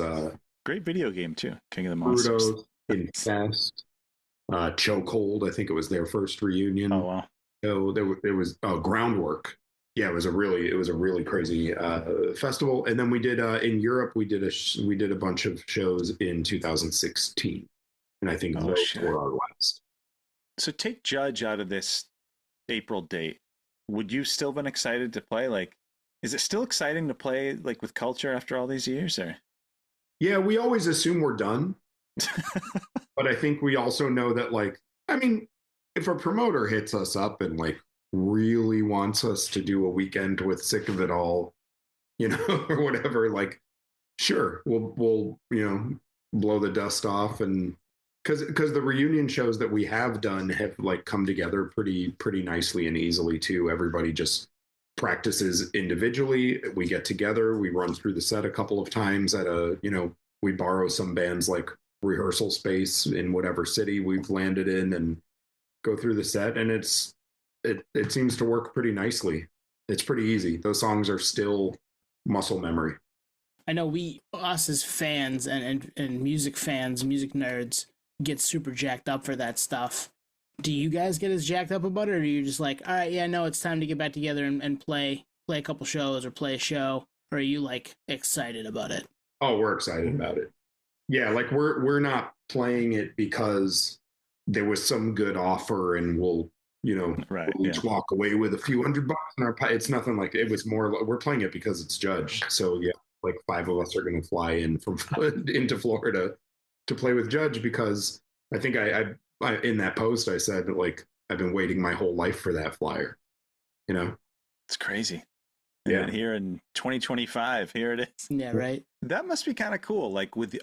great video game too, King of the Monsters. Bruto, Infest, Chokehold, I think it was their first reunion. Oh wow. So there was Groundwork. Yeah, it was a really crazy festival. And then we did in Europe. We did a bunch of shows in 2016, and I think those were our last. So take Judge out of this April date. Would you still been excited to play? Like, is it still exciting to play like with Culture after all these years? Or yeah, we always assume we're done, but I think we also know that, like, I mean, if a promoter hits us up and like really wants us to do a weekend with Sick of It All, or whatever, like, sure, we'll blow the dust off. And because the reunion shows that we have done have like come together pretty nicely and easily too. Everybody just practices individually. We get together, we run through the set a couple of times at we borrow some bands like rehearsal space in whatever city we've landed in and go through the set, and it seems to work pretty nicely. It's pretty easy. Those songs are still muscle memory. I know us as fans and music fans, music nerds, get super jacked up for that stuff. Do you guys get as jacked up about it, or are you just like, all right, yeah, no, it's time to get back together and play a couple shows or play a show, or are you like excited about it? Oh, we're excited about it. Yeah, like we're not playing it because there was some good offer and we'll we'll each walk away with a few $100 in our It's nothing like it was more. We're playing it because it's Judge. So yeah, like 5 of us are going to fly in from into Florida to play with Judge, because I think I in that post I said that, like, I've been waiting my whole life for that flyer. It's crazy. Yeah. And here in 2025, here it is. Yeah, right. That must be kind of cool. Like with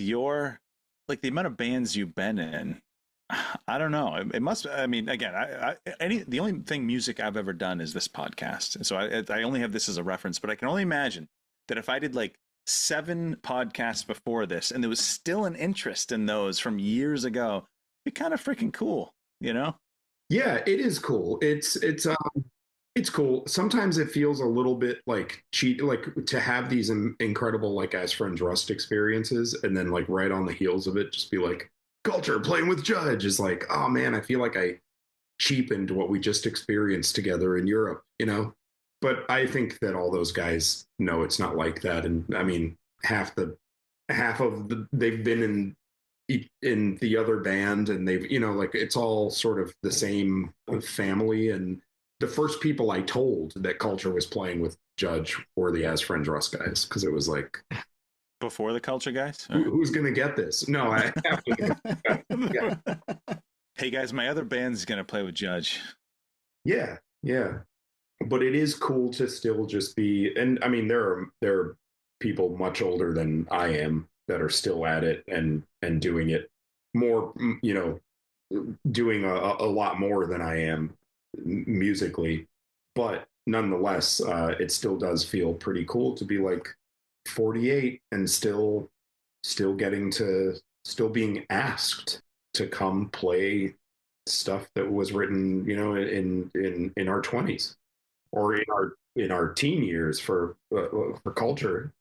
your, like, the amount of bands you've been in. I don't know. It must. I mean, again, the only thing music I've ever done is this podcast, and so I only have this as a reference. But I can only imagine that if I did like 7 podcasts before this, and there was still an interest in those from years ago, it'd be kind of freaking cool, Yeah, it is cool. It's cool. Sometimes it feels a little bit like cheat, like to have these incredible, like, As Friends Rust experiences, and then like right on the heels of it, just be like, Culture playing with Judge is like, oh man, I feel like I cheapened what we just experienced together in Europe, But I think that all those guys know it's not like that, and I mean, half of they've been in the other band, and they've like, it's all sort of the same family. And the first people I told that Culture was playing with Judge were the As Friends Rust guys, because it was like, before the Culture guys? Who's going to get this? No, I have to. Yeah. Hey guys, my other band's going to play with Judge. Yeah. But it is cool to still just be, and I mean, there are people much older than I am that are still at it and doing it more, doing a lot more than I am musically. But nonetheless, it still does feel pretty cool to be like 48 and still being asked to come play stuff that was written, in our 20s or in our teen years for Culture.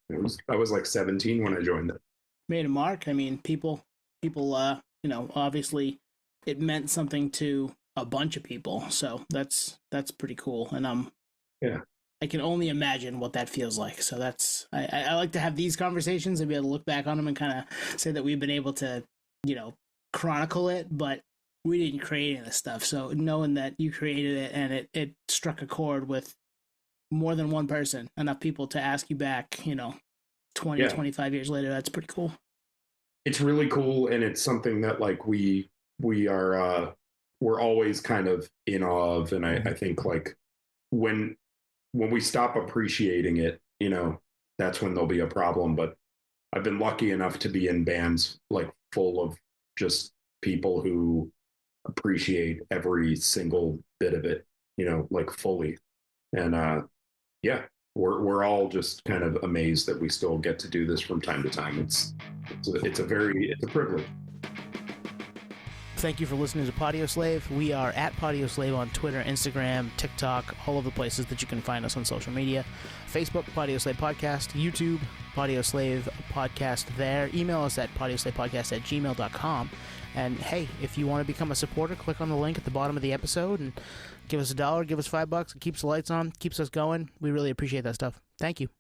I was like 17 when I joined it. Made a mark. I mean, people, obviously it meant something to a bunch of people. So that's pretty cool. And yeah. I can only imagine what that feels like. So that's, I like to have these conversations and be able to look back on them and kind of say that we've been able to, chronicle it, but we didn't create any of this stuff. So knowing that you created it and it struck a chord with more than one person, enough people to ask you back, 25 years later, that's pretty cool. It's really cool. And it's something that, like, we're always kind of in awe of. And I think, like, when we stop appreciating it, that's when there'll be a problem. But I've been lucky enough to be in bands like full of just people who appreciate every single bit of it, like fully. And yeah, we're all just kind of amazed that we still get to do this from time to time. It's a privilege. Thank you for listening to Podioslave. We are at Podioslave on Twitter, Instagram, TikTok, all of the places that you can find us on social media. Facebook, Podioslave Podcast. YouTube, Podioslave Podcast there. Email us at podioslavepodcast@gmail.com. And hey, if you want to become a supporter, click on the link at the bottom of the episode and give us $1, give us $5. It keeps the lights on, keeps us going. We really appreciate that stuff. Thank you.